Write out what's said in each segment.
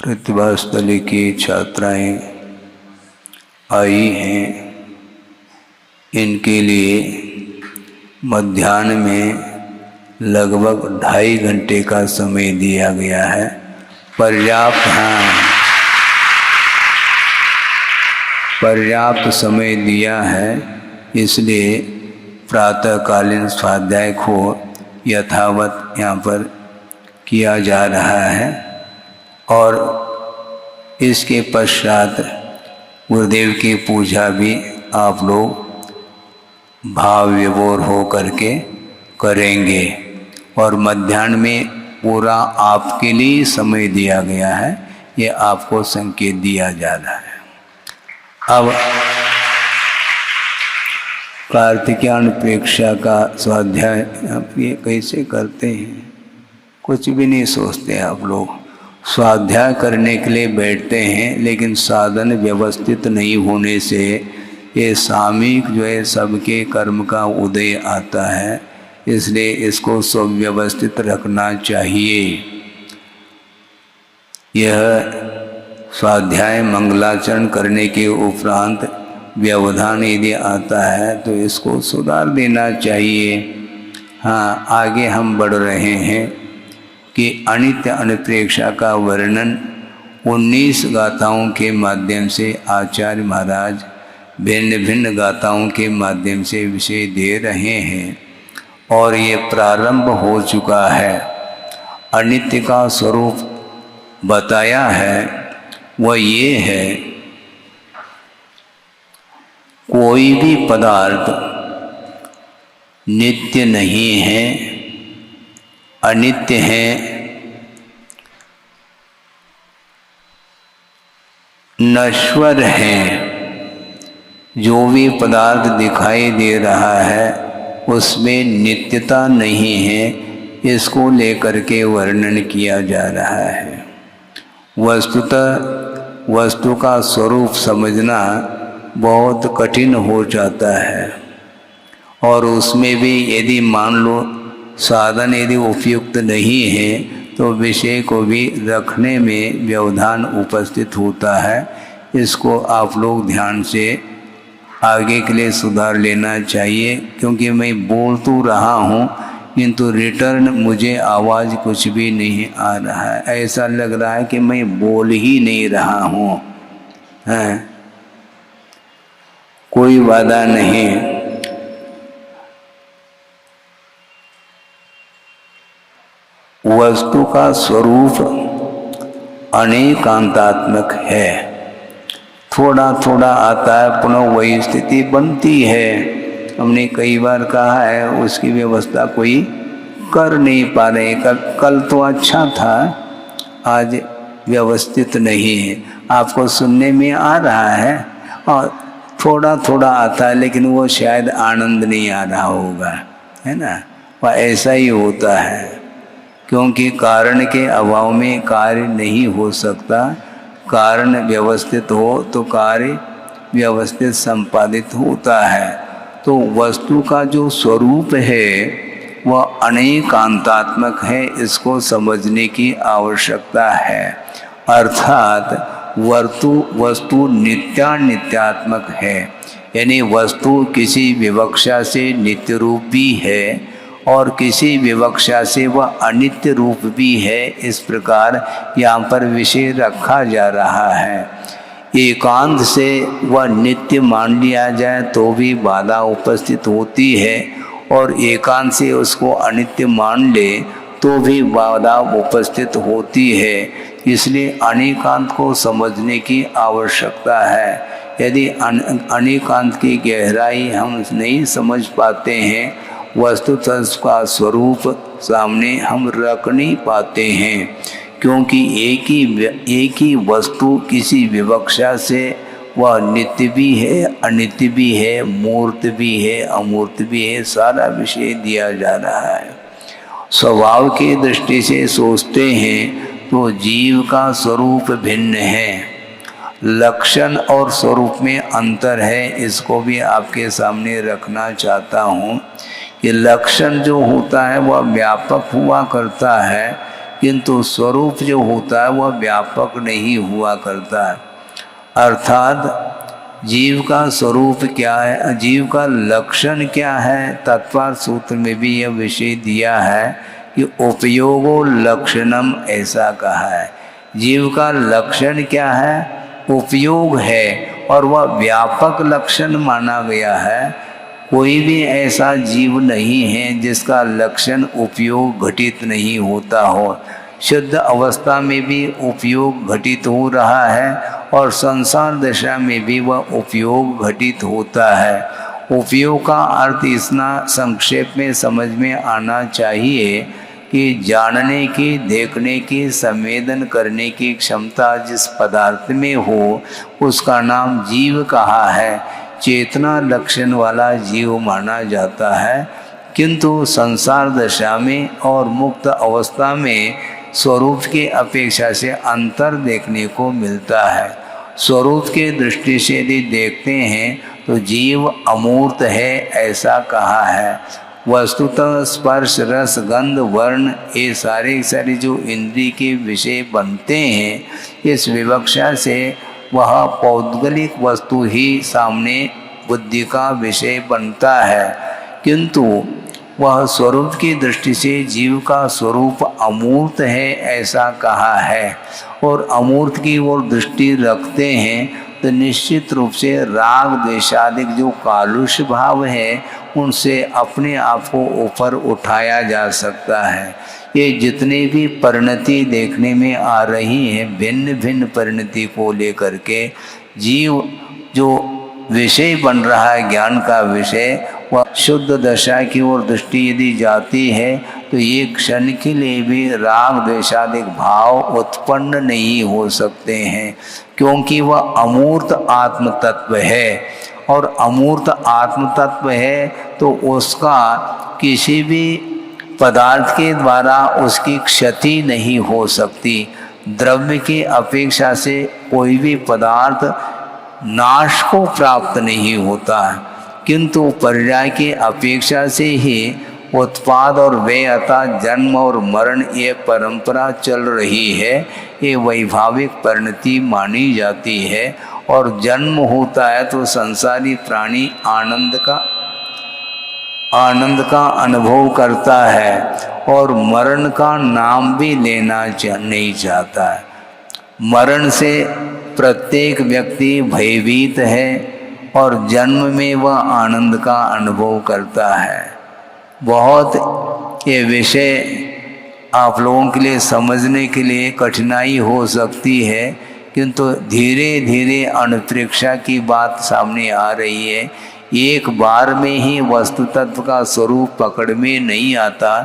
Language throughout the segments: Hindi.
प्रतिभास्थली की छात्राएं आई हैं। इनके लिए मध्याह्न में लगभग 2.5 घंटे का समय दिया गया है। पर्याप्त समय दिया है, इसलिए प्रातःकालीन स्वाध्याय को यथावत यहाँ पर किया जा रहा है और इसके पश्चात गुरुदेव की पूजा भी आप लोग भाव विभोर हो करके करेंगे। और मध्याह्न में पूरा आपके लिए समय दिया गया है, ये आपको संकेत दिया जा रहा है। अब कार्तिकेयन प्रेक्षा का स्वाध्याय आप ये कैसे करते हैं, कुछ भी नहीं सोचते आप लोग। स्वाध्याय करने के लिए बैठते हैं, लेकिन साधन व्यवस्थित नहीं होने से ये सामयिक जो है सबके कर्म का उदय आता है, इसलिए इसको सुव्यवस्थित रखना चाहिए। यह स्वाध्याय मंगलाचरण करने के उपरांत व्यवधान यदि आता है तो इसको सुधार देना चाहिए। हाँ, आगे हम बढ़ रहे हैं कि अनित्य अनुप्रेक्षा का वर्णन 19 गाथाओं के माध्यम से आचार्य महाराज भिन्न भिन्न गाथाओं के माध्यम से विषय दे रहे हैं और ये प्रारंभ हो चुका है। अनित्य का स्वरूप बताया है, वह ये है कोई भी पदार्थ नित्य नहीं है, अनित्य है, नश्वर है। जो भी पदार्थ दिखाई दे रहा है उसमें नित्यता नहीं है, इसको लेकर के वर्णन किया जा रहा है। वस्तुतः वस्तु का स्वरूप समझना बहुत कठिन हो जाता है और उसमें भी यदि मान लो साधन यदि उपयुक्त नहीं है तो विषय को भी रखने में व्यवधान उपस्थित होता है। इसको आप लोग ध्यान से आगे के लिए सुधार लेना चाहिए, क्योंकि मैं बोल तो रहा हूँ किंतु रिटर्न मुझे आवाज़ कुछ भी नहीं आ रहा है। ऐसा लग रहा है कि मैं बोल ही नहीं रहा हूँ। कोई वादा नहीं। वस्तु का स्वरूप अनेकांतात्मक है, थोड़ा थोड़ा आता है, पुनः वही स्थिति बनती है। हमने कई बार कहा है, उसकी व्यवस्था कोई कर नहीं पा रहे। कल तो अच्छा था, आज व्यवस्थित नहीं है। आपको सुनने में आ रहा है और थोड़ा थोड़ा आता है, लेकिन वो शायद आनंद नहीं आ रहा होगा, है ना। वह ऐसा ही होता है, क्योंकि कारण के अभाव में कार्य नहीं हो सकता। कारण व्यवस्थित हो तो कार्य व्यवस्थित संपादित होता है। तो वस्तु का जो स्वरूप है वह अनेकांतात्मक है, इसको समझने की आवश्यकता है। अर्थात वस्तु नित्यात्मक है, यानी वस्तु किसी विवक्षा से नित्य रूप भी है और किसी विवक्षा से वह अनित्य रूप भी है। इस प्रकार यहाँ पर विषय रखा जा रहा है। एकांत से वह नित्य मान लिया जाए तो भी बाधा उपस्थित होती है, और एकांत से उसको अनित्य मान ले तो भी बाधा उपस्थित होती है। इसलिए अनेकांत को समझने की आवश्यकता है। यदि अनेकांत की गहराई हम नहीं समझ पाते हैं, वस्तुतः का स्वरूप सामने हम रख नहीं पाते हैं, क्योंकि एक ही वस्तु किसी विवक्षा से वह नित्य भी है, अनित्य भी है, मूर्त भी है, अमूर्त भी है, सारा विषय दिया जा रहा है। स्वभाव की दृष्टि से सोचते हैं तो जीव का स्वरूप भिन्न है, लक्षण और स्वरूप में अंतर है। इसको भी आपके सामने रखना चाहता हूँ कि लक्षण जो होता है वह व्यापक हुआ करता है, किंतु स्वरूप जो होता है वह व्यापक नहीं हुआ करता है। अर्थात जीव का स्वरूप क्या है, जीव का लक्षण क्या है, तत्वार्थ सूत्र में भी यह विषय दिया है कि उपयोगो लक्षणम ऐसा कहा है। जीव का लक्षण क्या है, उपयोग है, और वह व्यापक लक्षण माना गया है। कोई भी ऐसा जीव नहीं है जिसका लक्षण उपयोग घटित नहीं होता हो। शुद्ध अवस्था में भी उपयोग घटित हो रहा है और संसार दशा में भी वह उपयोग घटित होता है। उपयोग का अर्थ इतना संक्षेप में समझ में आना चाहिए कि जानने की, देखने की, संवेदन करने की क्षमता जिस पदार्थ में हो उसका नाम जीव कहा है। चेतना लक्षण वाला जीव माना जाता है, किंतु संसार दशा में और मुक्त अवस्था में स्वरूप की अपेक्षा से अंतर देखने को मिलता है। स्वरूप के दृष्टि से यदि देखते हैं तो जीव अमूर्त है ऐसा कहा है। वस्तुतः स्पर्श, रस, गंध, वर्ण ये सारे जो इंद्रिय के विषय बनते हैं, इस विवक्षा से वह पौद्गलिक वस्तु ही सामने बुद्धि का विषय बनता है, किंतु वह स्वरूप की दृष्टि से जीव का स्वरूप अमूर्त है ऐसा कहा है। और अमूर्त की ओर दृष्टि रखते हैं तो निश्चित रूप से राग द्वेषादिक जो कालुष भाव है उनसे अपने आप को ऊपर उठाया जा सकता है। ये जितने भी परिणति देखने में आ रही है, भिन्न भिन्न परिणति को लेकर के जीव जो विषय बन रहा है, ज्ञान का विषय, वह शुद्ध दशा की ओर दृष्टि यदि जाती है तो ये क्षण के लिए भी राग द्वेषादिक भाव उत्पन्न नहीं हो सकते हैं, क्योंकि वह अमूर्त आत्म तत्व है। और अमूर्त आत्म तत्व है तो उसका किसी भी पदार्थ के द्वारा उसकी क्षति नहीं हो सकती। द्रव्य की अपेक्षा से कोई भी पदार्थ नाश को प्राप्त नहीं होता है, किंतु पर्याय की अपेक्षा से ही उत्पाद और व्यय अर्थात जन्म और मरण ये परंपरा चल रही है, ये वैभाविक परिणति मानी जाती है। और जन्म होता है तो संसारी प्राणी आनंद का अनुभव करता है और मरण का नाम भी लेना नहीं चाहता है। मरण से प्रत्येक व्यक्ति भयभीत है और जन्म में वह आनंद का अनुभव करता है। बहुत ये विषय आप लोगों के लिए समझने के लिए कठिनाई हो सकती है, किंतु धीरे धीरे अनुप्रेक्षा की बात सामने आ रही है। एक बार में ही वस्तु तत्व का स्वरूप पकड़ में नहीं आता,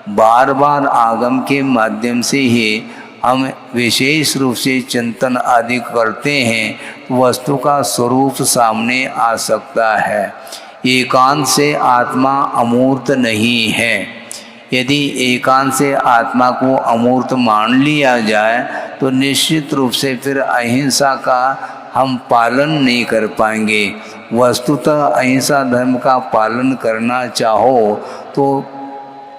बार बार आगम के माध्यम से ही हम विशेष रूप से चिंतन आदि करते हैं, वस्तु का स्वरूप सामने आ सकता है। एकांत से आत्मा अमूर्त नहीं है। यदि एकांत से आत्मा को अमूर्त मान लिया जाए तो निश्चित रूप से फिर अहिंसा का हम पालन नहीं कर पाएंगे। वस्तुतः अहिंसा धर्म का पालन करना चाहो तो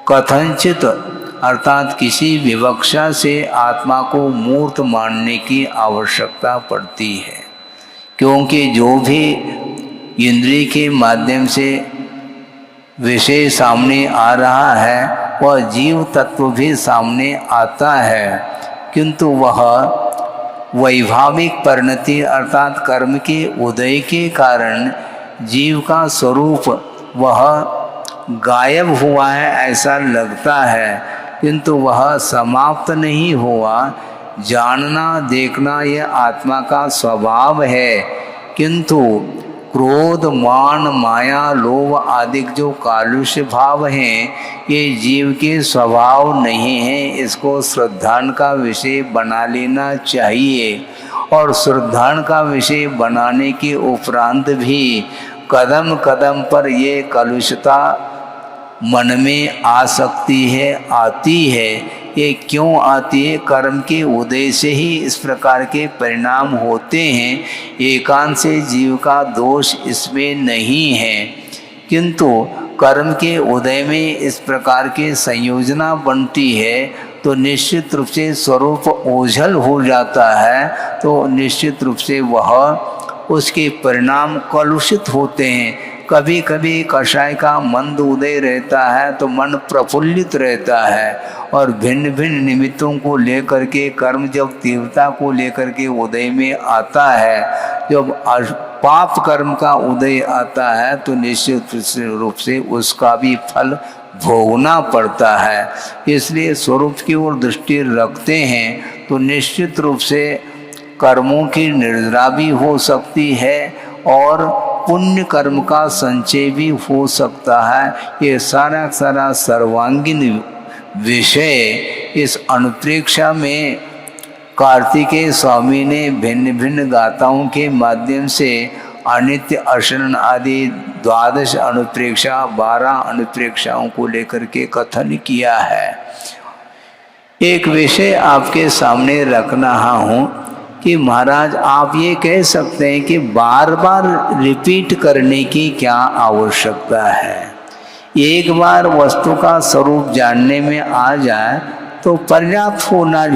कथनचित अर्थात किसी विवक्षा से आत्मा को मूर्त मानने की आवश्यकता पड़ती है, क्योंकि जो भी इंद्रिय के माध्यम से विषय सामने आ रहा है वह जीव तत्व भी सामने आता है, किंतु वह वैभाविक परिणति अर्थात कर्म के उदय के कारण जीव का स्वरूप वह गायब हुआ है ऐसा लगता है, किंतु वह समाप्त नहीं हुआ। जानना देखना यह आत्मा का स्वभाव है, किंतु क्रोध, मान, माया, लोभ आदि जो कालुष्य भाव हैं ये जीव के स्वभाव नहीं है। इसको श्रद्धान का विषय बना लेना चाहिए, और श्रद्धान का विषय बनाने के उपरांत भी कदम कदम पर ये कलुषता मन में आ सकती है, आती है। ये क्यों आती है? कर्म के उदय से ही इस प्रकार के परिणाम होते हैं। एकांत से जीव का दोष इसमें नहीं है, किंतु कर्म के उदय में इस प्रकार की संयोजना बनती है तो निश्चित रूप से स्वरूप ओझल हो जाता है, तो निश्चित रूप से वह उसके परिणाम कलुषित होते हैं। कभी कभी कषाय का मंद उदय रहता है तो मन प्रफुल्लित रहता है, और भिन्न भिन्न निमित्तों को लेकर के कर्म जब तीव्रता को लेकर के उदय में आता है, जब पाप कर्म का उदय आता है तो निश्चित रूप से उसका भी फल भोगना पड़ता है। इसलिए स्वरूप की ओर दृष्टि रखते हैं तो निश्चित रूप से कर्मों की निर्जरा भी हो सकती है और पुण्य कर्म का संचय भी हो सकता है। ये सारा सारा सर्वांगीण विषय इस अनुप्रेक्षा में कार्तिकेय स्वामी ने भिन्न भिन्न गाथाओं के माध्यम से अनित्य अशरण आदि 12 अनुप्रेक्षा 12 अनुप्रेक्षाओं को लेकर के कथन किया है। एक विषय आपके सामने रखना हूँ कि महाराज आप ये कह सकते हैं कि बार बार रिपीट करने की क्या आवश्यकता है। एक बार वस्तु का स्वरूप जानने में आ जाए तो पर्याप्त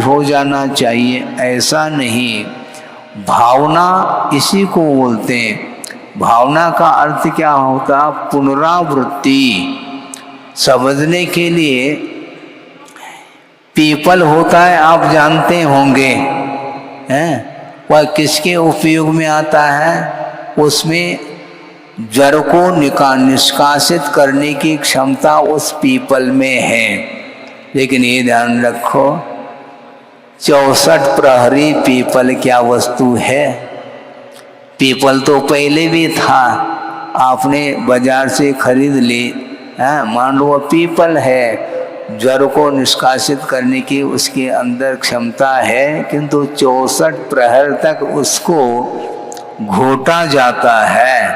हो जाना चाहिए, ऐसा नहीं। भावना इसी को बोलते हैं। भावना का अर्थ क्या होता? पुनरावृत्ति। समझने के लिए पीपल होता है, आप जानते होंगे हैं, वह किसके उपयोग में आता है? उसमें जड़ को निष्कासित करने की क्षमता उस पीपल में है। लेकिन ये ध्यान रखो, 64 प्रहरी पीपल क्या वस्तु है? पीपल तो पहले भी था, आपने बाजार से खरीद ली है, मान लो पीपल है, जड़ को निष्कासित करने की उसके अंदर क्षमता है, किंतु 64 प्रहर तक उसको घोटा जाता है,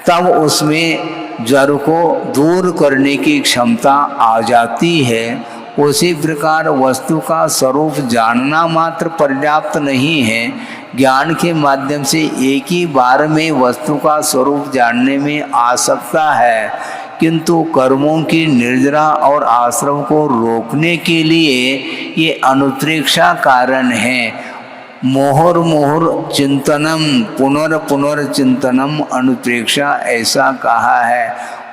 तब उसमें जड़ को दूर करने की क्षमता आ जाती है। उसी प्रकार वस्तु का स्वरूप जानना मात्र पर्याप्त नहीं है। ज्ञान के माध्यम से एक ही बार में वस्तु का स्वरूप जानने में आ सकता है, किंतु कर्मों की निर्जरा और आश्रम को रोकने के लिए ये अनुप्रेक्षा कारण है। मोहर मोहर चिंतनम पुनर्चिंतनम अनुप्रेक्षा ऐसा कहा है।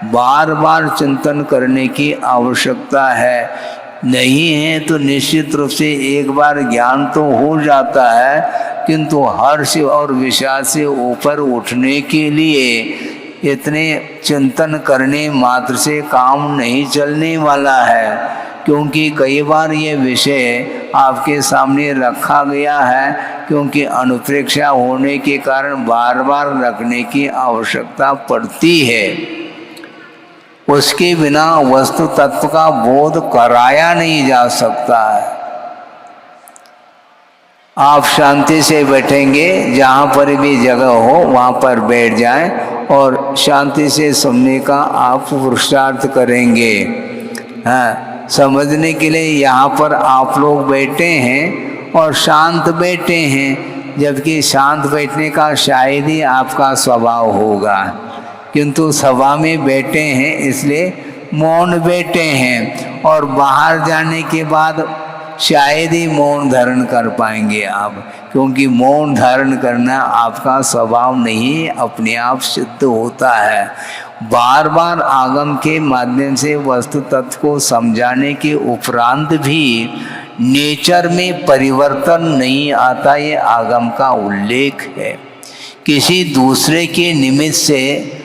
बार बार चिंतन करने की आवश्यकता है। नहीं है तो निश्चित रूप से एक बार ज्ञान तो हो जाता है, किंतु हर्ष और विषाद से ऊपर उठने के लिए इतने चिंतन करने मात्र से काम नहीं चलने वाला है, क्योंकि कई बार ये विषय आपके सामने रखा गया है, क्योंकि अनुप्रेक्षा होने के कारण बार बार रखने की आवश्यकता पड़ती है। उसके बिना वस्तु तत्व का बोध कराया नहीं जा सकता है। आप शांति से बैठेंगे, जहाँ पर भी जगह हो वहाँ पर बैठ जाएं और शांति से सुनने का आप पुरुषार्थ करेंगे। हाँ, समझने के लिए यहाँ पर आप लोग बैठे हैं और शांत बैठे हैं, जबकि शांत बैठने का शायद ही आपका स्वभाव होगा, किंतु सभा में बैठे हैं इसलिए मौन बैठे हैं, और बाहर जाने के बाद शायद ही मौन धारण कर पाएंगे आप, क्योंकि मौन धारण करना आपका स्वभाव नहीं, अपने आप सिद्ध होता है। बार बार आगम के माध्यम से वस्तु तत्व को समझाने के उपरांत भी नेचर में परिवर्तन नहीं आता, ये आगम का उल्लेख है। किसी दूसरे के निमित्त से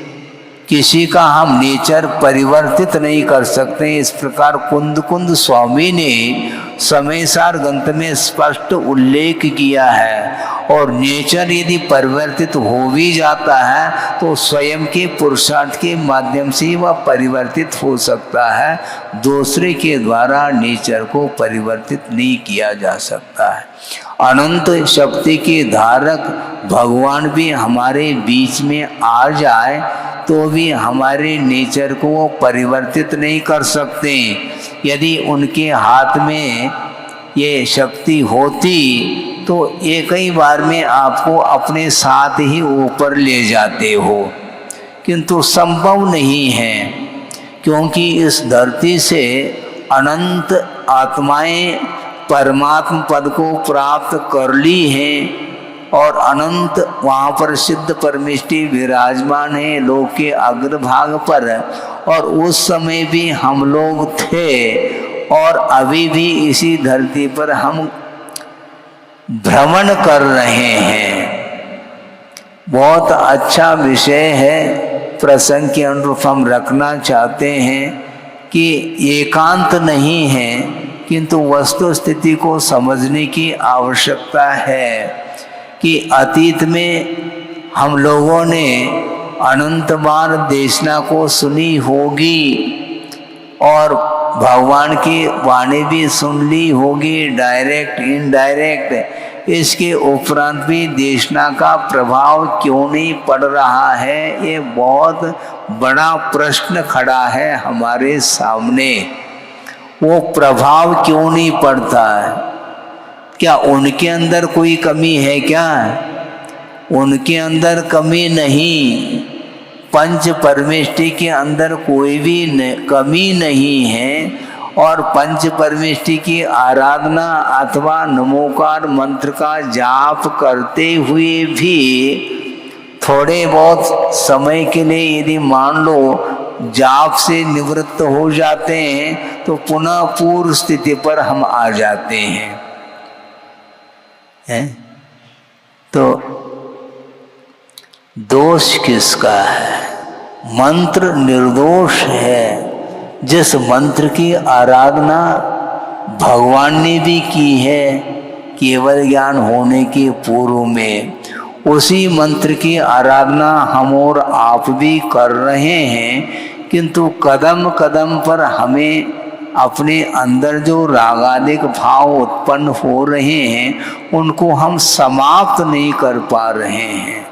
किसी का हम नेचर परिवर्तित नहीं कर सकते। इस प्रकार कुंद कुंद स्वामी ने समय सार ग्रंथ में स्पष्ट उल्लेख किया है। और नेचर यदि परिवर्तित हो भी जाता है तो स्वयं के पुरुषार्थ के माध्यम से वह परिवर्तित हो सकता है, दूसरे के द्वारा नेचर को परिवर्तित नहीं किया जा सकता है। अनंत शक्ति के धारक भगवान भी हमारे बीच में आ जाए तो भी हमारे नेचर को वो परिवर्तित नहीं कर सकते। यदि उनके हाथ में ये शक्ति होती तो एक ही बार में आपको अपने साथ ही ऊपर ले जाते हो, किंतु संभव नहीं है, क्योंकि इस धरती से अनंत आत्माएं परमात्म पद को प्राप्त कर ली हैं और अनंत वहाँ पर सिद्ध परमेष्टि विराजमान है लोक के अग्रभाग पर, और उस समय भी हम लोग थे और अभी भी इसी धरती पर हम भ्रमण कर रहे हैं। बहुत अच्छा विषय है, प्रसंग के अनुरूप हम रखना चाहते हैं कि एकांत नहीं है, किंतु वस्तु स्थिति को समझने की आवश्यकता है कि अतीत में हम लोगों ने अनंत बार देशना को सुनी होगी और भगवान की वाणी भी सुन ली होगी, डायरेक्ट इनडायरेक्ट। इसके उपरांत भी देशना का प्रभाव क्यों नहीं पड़ रहा है, ये बहुत बड़ा प्रश्न खड़ा है हमारे सामने। वो प्रभाव क्यों नहीं पड़ता है? क्या उनके अंदर कोई कमी है क्या? उनके अंदर कमी नहीं, पंच परमेष्टि के अंदर कोई भी कमी नहीं है। और पंच परमेष्टि की आराधना अथवा नमोकार मंत्र का जाप करते हुए भी थोड़े बहुत समय के लिए यदि मान लो जाप से निवृत्त हो जाते हैं तो पुनः पूर्व स्थिति पर हम आ जाते हैं। तो दोष किसका है? मंत्र निर्दोष है। जिस मंत्र की आराधना भगवान ने भी की है केवल ज्ञान होने के पूर्व में, उसी मंत्र की आराधना हम और आप भी कर रहे हैं, किंतु कदम कदम पर हमें अपने अंदर जो रागादिक भाव उत्पन्न हो रहे हैं उनको हम समाप्त नहीं कर पा रहे हैं।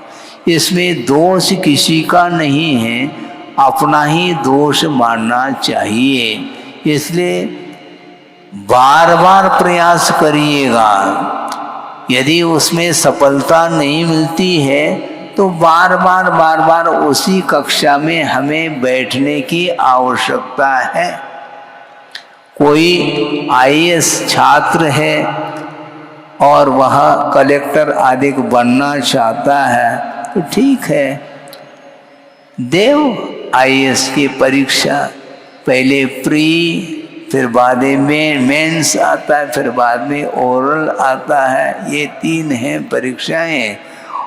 इसमें दोष किसी का नहीं है, अपना ही दोष मानना चाहिए। इसलिए बार बार प्रयास करिएगा। यदि उसमें सफलता नहीं मिलती है तो बार बार उसी कक्षा में हमें बैठने की आवश्यकता है। कोई आईएएस छात्र है और वह कलेक्टर आदि बनना चाहता है तो ठीक है, देव आईएएस की परीक्षा। पहले प्री, फिर बाद में मेंस आता है, फिर बाद में ओरल आता है। ये 3 हैं परीक्षाएं।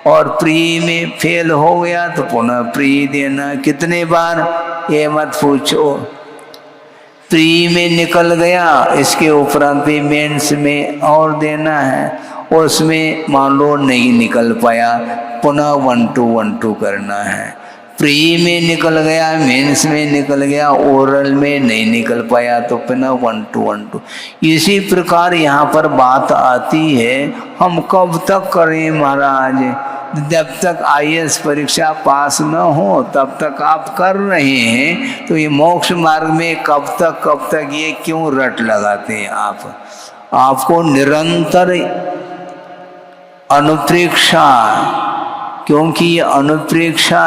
और प्री में फेल हो गया तो पुनः प्री देना। कितने बार ये मत पूछो। प्री में निकल गया, इसके उपरांत भी मेंस में और देना है। उसमें मान लो नहीं निकल पाया, पुनः 1-2 करना है। प्री में निकल गया, मेंस में निकल गया, ओरल में नहीं निकल पाया तो पुनः 1-2। इसी प्रकार यहाँ पर बात आती है, हम कब तक करें महाराज? जब तक आईएएस परीक्षा पास न हो तब तक आप कर रहे हैं, तो ये मोक्ष मार्ग में कब तक ये क्यों रट लगाते हैं आप? आपको निरंतर अनुप्रेक्षा, क्योंकि ये अनुप्रेक्षा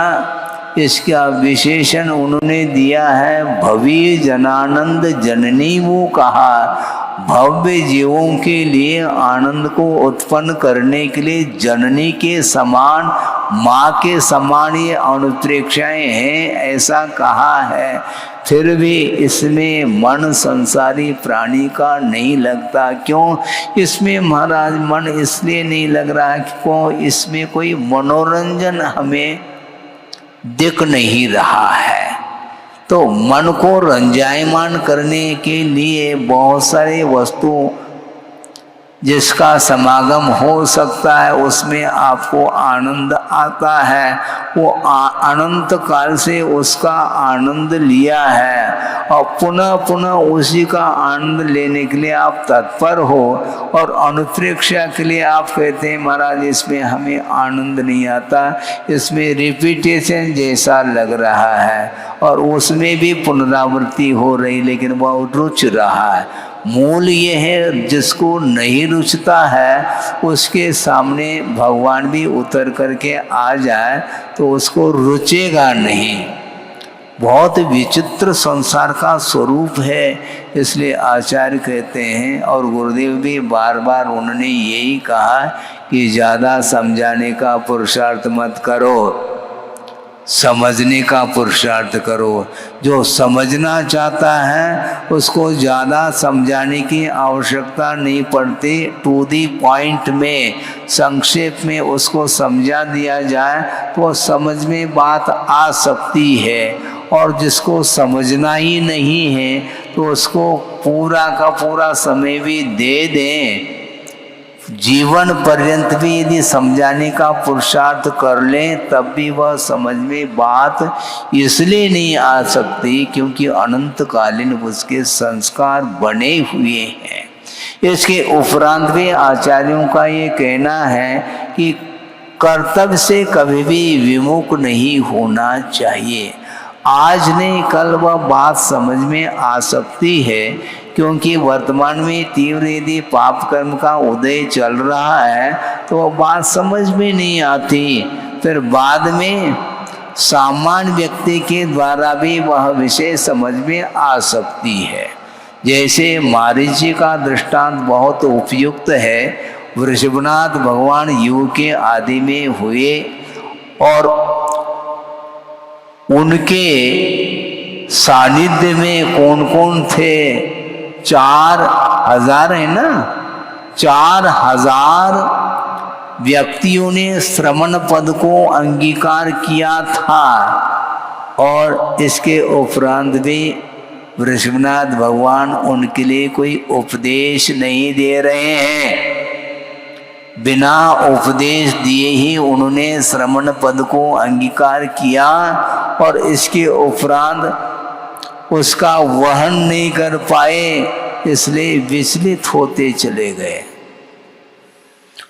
इसका विशेषण उन्होंने दिया है भव्य जनानंद जननी। वो कहा भव्य जीवों के लिए आनंद को उत्पन्न करने के लिए जननी के समान, माँ के समान ये अनुप्रेक्षाएं हैं, ऐसा कहा है। फिर भी इसमें मन संसारी प्राणी का नहीं लगता। क्यों? इसमें महाराज मन इसलिए नहीं लग रहा है क्यों? इसमें कोई मनोरंजन हमें दिख नहीं रहा है। तो मन को रंजायमान करने के लिए बहुत सारे वस्तु जिसका समागम हो सकता है उसमें आपको आनंद आता है। वो अनंत काल से उसका आनंद लिया है और पुनः पुनः उसी का आनंद लेने के लिए आप तत्पर हो। और अनुप्रेक्षा के लिए आप कहते हैं महाराज इसमें हमें आनंद नहीं आता, इसमें रिपीटेशन जैसा लग रहा है और उसमें भी पुनरावृत्ति हो रही, लेकिन वह रुच रहा है। मूल ये है जिसको नहीं रुचता है उसके सामने भगवान भी उतर करके आ जाए तो उसको रुचेगा नहीं। बहुत विचित्र संसार का स्वरूप है। इसलिए आचार्य कहते हैं और गुरुदेव भी बार बार उन्होंने यही कहा कि ज़्यादा समझाने का पुरुषार्थ मत करो, समझने का पुरुषार्थ करो। जो समझना चाहता है उसको ज़्यादा समझाने की आवश्यकता नहीं पड़ती। टू दी पॉइंट में संक्षेप में उसको समझा दिया जाए तो समझ में बात आ सकती है। और जिसको समझना ही नहीं है तो उसको पूरा का पूरा समय भी दे दें, जीवन पर्यंत भी यदि समझाने का पुरुषार्थ कर लें तब भी वह समझ में बात इसलिए नहीं आ सकती क्योंकि अनंतकालीन उसके संस्कार बने हुए हैं। इसके उपरांत भी आचार्यों का ये कहना है कि कर्तव्य से कभी भी विमुख नहीं होना चाहिए। आज नहीं कल वह बात समझ में आ सकती है क्योंकि वर्तमान में तीव्र यदि पाप कर्म का उदय चल रहा है तो वह बात समझ में नहीं आती। फिर बाद में सामान्य व्यक्ति के द्वारा भी वह विषय समझ में आ सकती है। जैसे मारीची का दृष्टांत बहुत उपयुक्त है। वृषभनाथ भगवान युग के आदि में हुए और उनके सानिध्य में कौन कौन थे? 4000 है ना, 4000 व्यक्तियों ने श्रवण पद को अंगीकार किया था। और इसके उपरांत भी वृषभनाथ भगवान उनके लिए कोई उपदेश नहीं दे रहे हैं। बिना उपदेश दिए ही उन्होंने श्रवण पद को अंगीकार किया और इसके उपरांत उसका वहन नहीं कर पाए, इसलिए विचलित होते चले गए।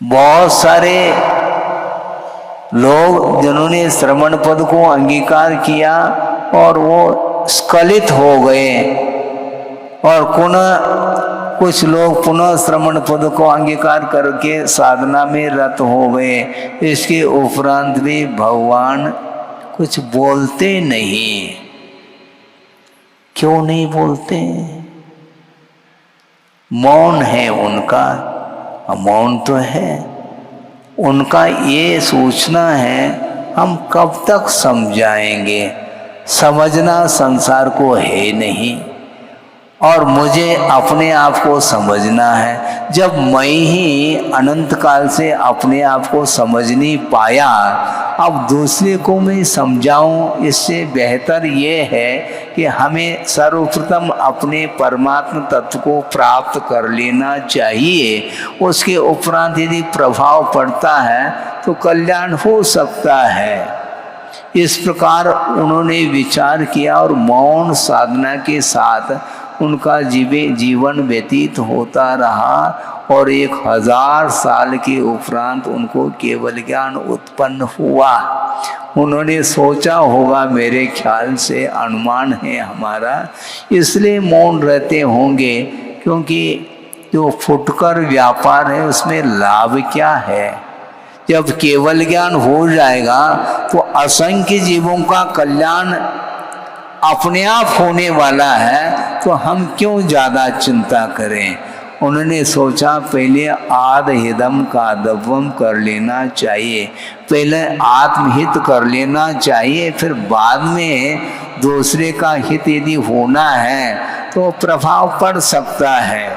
बहुत सारे लोग जिन्होंने श्रवण पद को अंगीकार किया और वो स्खलित हो गए और कुछ लोग पुनः श्रवण पद को अंगीकार करके साधना में रत हो गए। इसके उपरांत भी भगवान कुछ बोलते नहीं। क्यों नहीं बोलते? मौन है उनका, मौन तो है उनका। ये सोचना है हम कब तक समझाएंगे, समझना संसार को है नहीं और मुझे अपने आप को समझना है। जब मैं ही अनंत काल से अपने आप को समझ नहीं पाया, अब दूसरे को मैं समझाऊं, इससे बेहतर ये है कि हमें सर्वप्रथम अपने परमात्मा तत्व को प्राप्त कर लेना चाहिए। उसके उपरांत यदि प्रभाव पड़ता है तो कल्याण हो सकता है। इस प्रकार उन्होंने विचार किया और मौन साधना के साथ उनका जीवन व्यतीत होता रहा और 1000 साल के उपरांत उनको केवल ज्ञान उत्पन्न हुआ। उन्होंने सोचा होगा, मेरे ख्याल से अनुमान है हमारा, इसलिए मौन रहते होंगे क्योंकि जो फुटकर व्यापार है उसमें लाभ क्या है। जब केवल ज्ञान हो जाएगा तो असंख्य जीवों का कल्याण अपने आप होने वाला है, तो हम क्यों ज़्यादा चिंता करें। उन्होंने सोचा पहले आत्महितम कादवम कर लेना चाहिए, पहले आत्महित कर लेना चाहिए, फिर बाद में दूसरे का हित यदि होना है तो प्रभाव पड़ सकता है।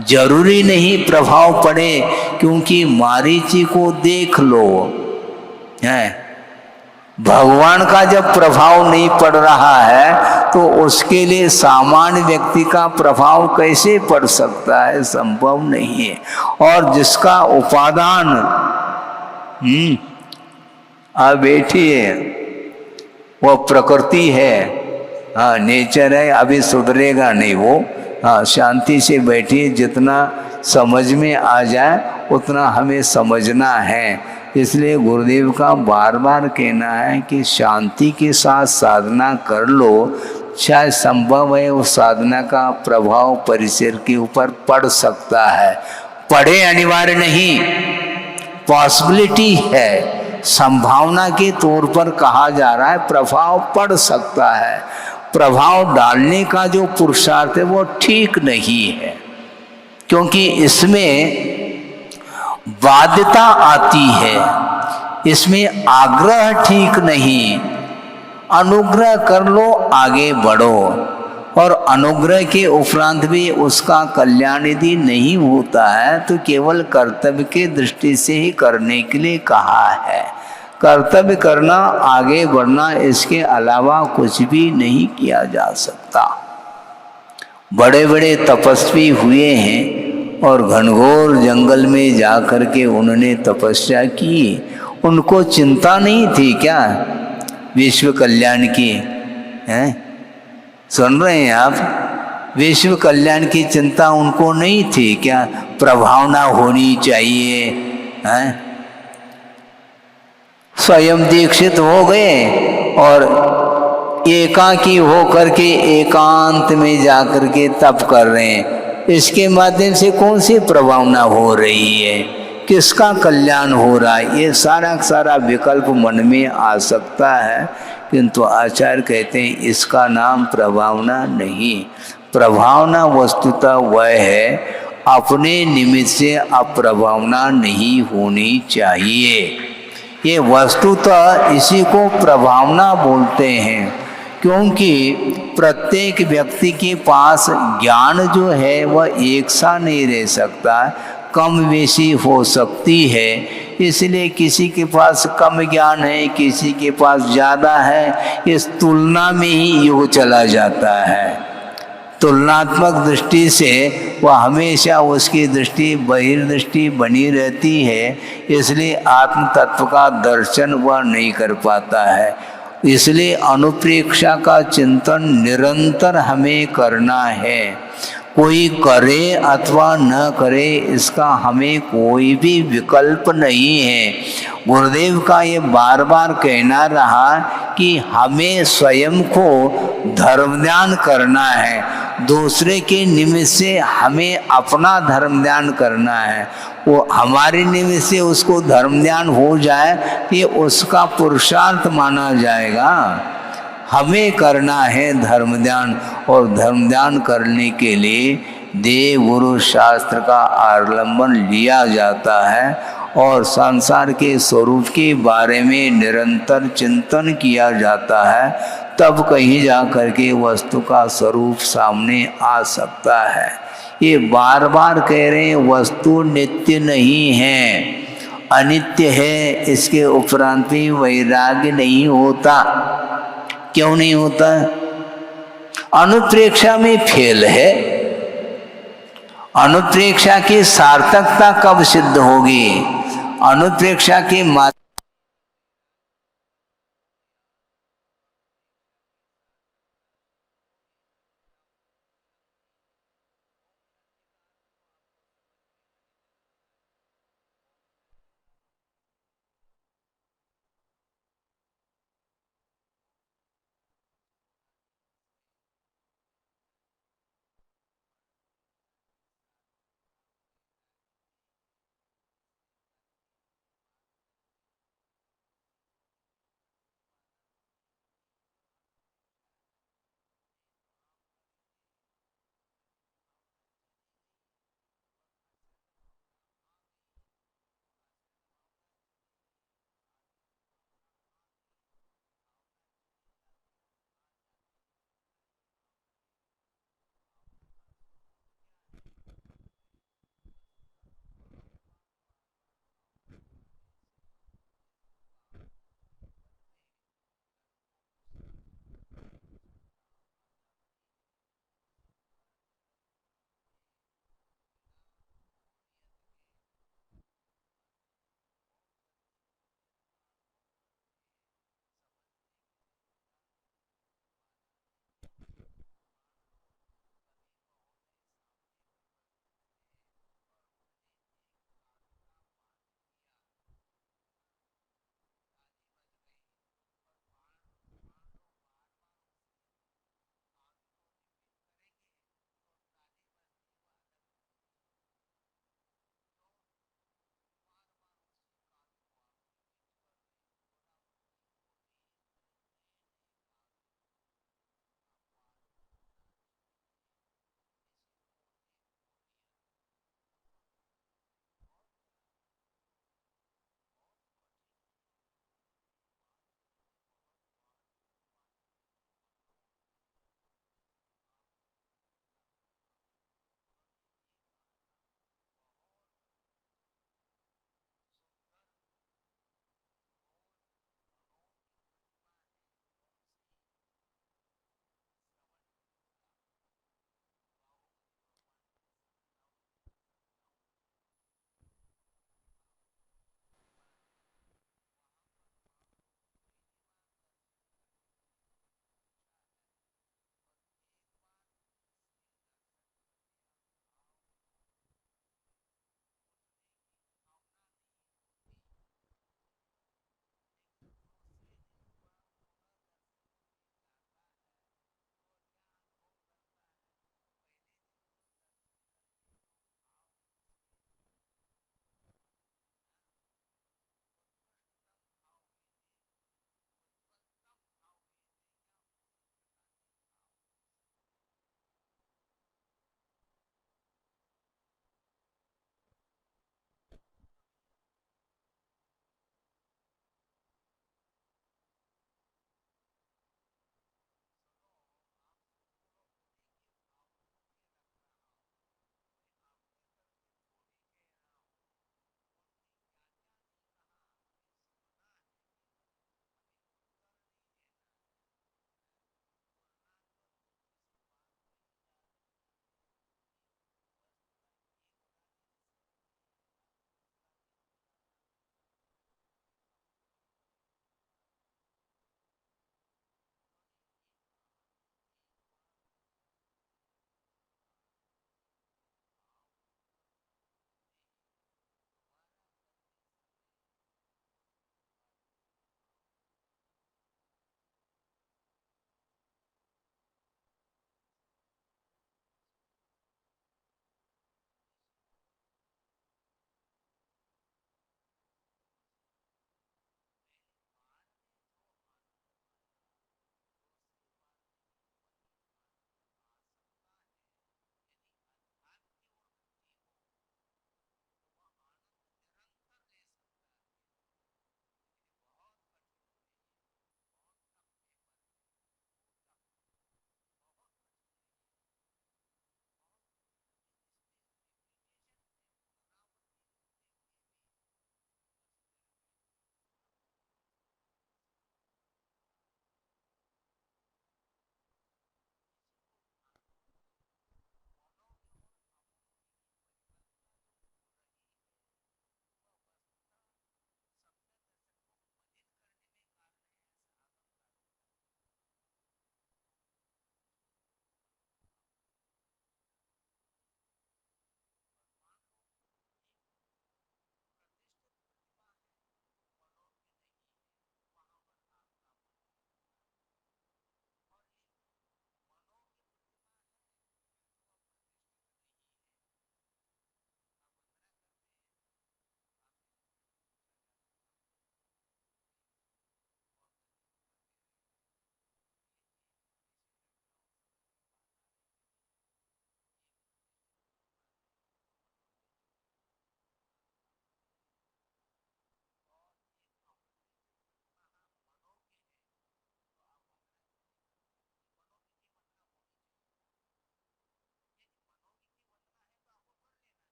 जरूरी नहीं प्रभाव पड़े, क्योंकि मारीची को देख लो है, भगवान का जब प्रभाव नहीं पड़ रहा है तो उसके लिए सामान्य व्यक्ति का प्रभाव कैसे पड़ सकता है? संभव नहीं है। और जिसका उपादान अब बैठिए वो प्रकृति है, हाँ नेचर है, अभी सुधरेगा नहीं वो। हाँ शांति से बैठिए, जितना समझ में आ जाए उतना हमें समझना है। इसलिए गुरुदेव का बार बार कहना है कि शांति के साथ साधना कर लो, शायद संभव है उस साधना का प्रभाव परिसर के ऊपर पड़ सकता है। पड़े अनिवार्य नहीं, पॉसिबिलिटी है, संभावना के तौर पर कहा जा रहा है, प्रभाव पड़ सकता है। प्रभाव डालने का जो पुरुषार्थ है वो ठीक नहीं है, क्योंकि इसमें बाध्यता आती है, इसमें आग्रह ठीक नहीं। अनुग्रह कर लो, आगे बढ़ो, और अनुग्रह के उपरांत भी उसका कल्याण यदि नहीं होता है तो केवल कर्तव्य के दृष्टि से ही करने के लिए कहा है। कर्तव्य करना, आगे बढ़ना, इसके अलावा कुछ भी नहीं किया जा सकता। बड़े बड़े तपस्वी हुए हैं और घनघोर जंगल में जा कर के उन्होंने तपस्या की, उनको चिंता नहीं थी क्या विश्व कल्याण की? हैं, सुन रहे हैं आप? विश्व कल्याण की चिंता उनको नहीं थी क्या? प्रभावना होनी चाहिए, हैं? स्वयं दीक्षित हो गए और एकाकी हो करके एकांत में जाकर के तप कर रहे हैं। इसके माध्यम से कौन सी प्रभावना हो रही है, किसका कल्याण हो रहा है, ये सारा सारा विकल्प मन में आ सकता है। किंतु आचार्य कहते हैं इसका नाम प्रभावना नहीं। प्रभावना वस्तुतः वह है अपने निमित्त से अप्रभावना नहीं होनी चाहिए। ये वस्तुतः इसी को प्रभावना बोलते हैं, क्योंकि प्रत्येक व्यक्ति के पास ज्ञान जो है वह एक सा नहीं रह सकता, कम बेशी हो सकती है। इसलिए किसी के पास कम ज्ञान है, किसी के पास ज़्यादा है, इस तुलना में ही युग चला जाता है। तुलनात्मक दृष्टि से वह हमेशा उसकी दृष्टि बहिर्दृष्टि बनी रहती है, इसलिए आत्म तत्व का दर्शन वह नहीं कर पाता है। इसलिए अनुप्रेक्षा का चिंतन निरंतर हमें करना है। कोई करे अथवा न करे इसका हमें कोई भी विकल्प नहीं है। गुरुदेव का ये बार बार कहना रहा कि हमें स्वयं को धर्म ध्यान करना है, दूसरे के निमित्त से हमें अपना धर्म ध्यान करना है। वो हमारे निमित्त से उसको धर्म ध्यान हो जाए तो ये उसका पुरुषार्थ माना जाएगा। हमें करना है धर्म ध्यान, और धर्म ध्यान करने के लिए देव गुरु शास्त्र का अवलंबन लिया जाता है और संसार के स्वरूप के बारे में निरंतर चिंतन किया जाता है, तब कहीं जा कर के वस्तु का स्वरूप सामने आ सकता है। ये बार बार कह रहे हैं वस्तु नित्य नहीं है, अनित्य है। इसके उपरांत भी वैराग्य नहीं होता। क्यों नहीं होता? अनुप्रेक्षा में फेल है। अनुप्रेक्षा की सार्थकता कब सिद्ध होगी? अनुप्रेक्षा के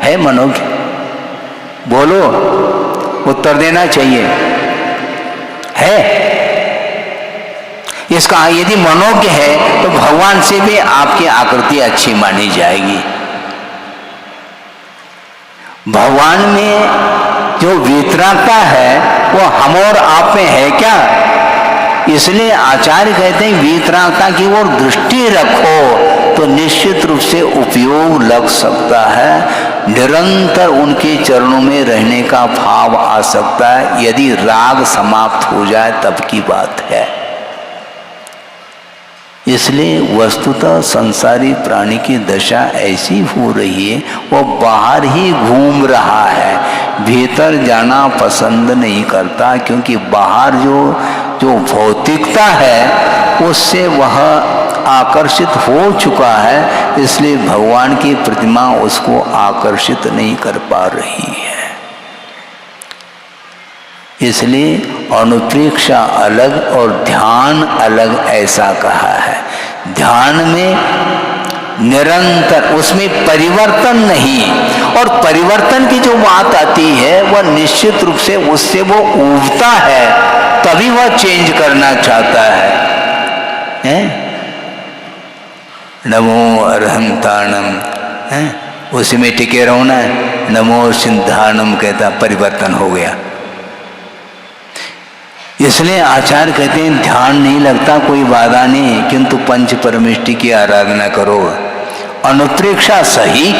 है मनोज्ञ? बोलो, उत्तर देना चाहिए। है? इसका यदि मनोज्ञ है तो भगवान से भी आपकी आकृति अच्छी मानी जाएगी। भगवान में जो वीतरागता है वो हम और आप में है क्या? इसलिए आचार्य कहते हैं वीतरागता की ओर दृष्टि रखो तो निश्चित रूप से उपयोग लग सकता है। निरंतर उनके चरणों में रहने का भाव आ सकता है। यदि राग समाप्त हो जाए तब की बात है। इसलिए वस्तुतः संसारी प्राणी की दशा ऐसी हो रही है, वो बाहर ही घूम रहा है, भीतर जाना पसंद नहीं करता, क्योंकि बाहर जो भौतिकता है उससे वह आकर्षित हो चुका है। इसलिए भगवान की प्रतिमा उसको आकर्षित नहीं कर पा रही है। इसलिए अनुप्रेक्षा अलग और ध्यान अलग ऐसा कहा है। ध्यान में निरंतर, उसमें परिवर्तन नहीं, और परिवर्तन की जो बात आती है वह निश्चित रूप से उससे वो उबता है, तभी वह चेंज करना चाहता है? नमो अरहंताणम, उसी में टिके रहो ना। नमो सिद्धानम कहता परिवर्तन हो गया। इसलिए आचार्य कहते हैं ध्यान नहीं लगता कोई बाधा नहीं, किंतु पंच परमेष्टि की आराधना करो। अनुप्रेक्षा सही,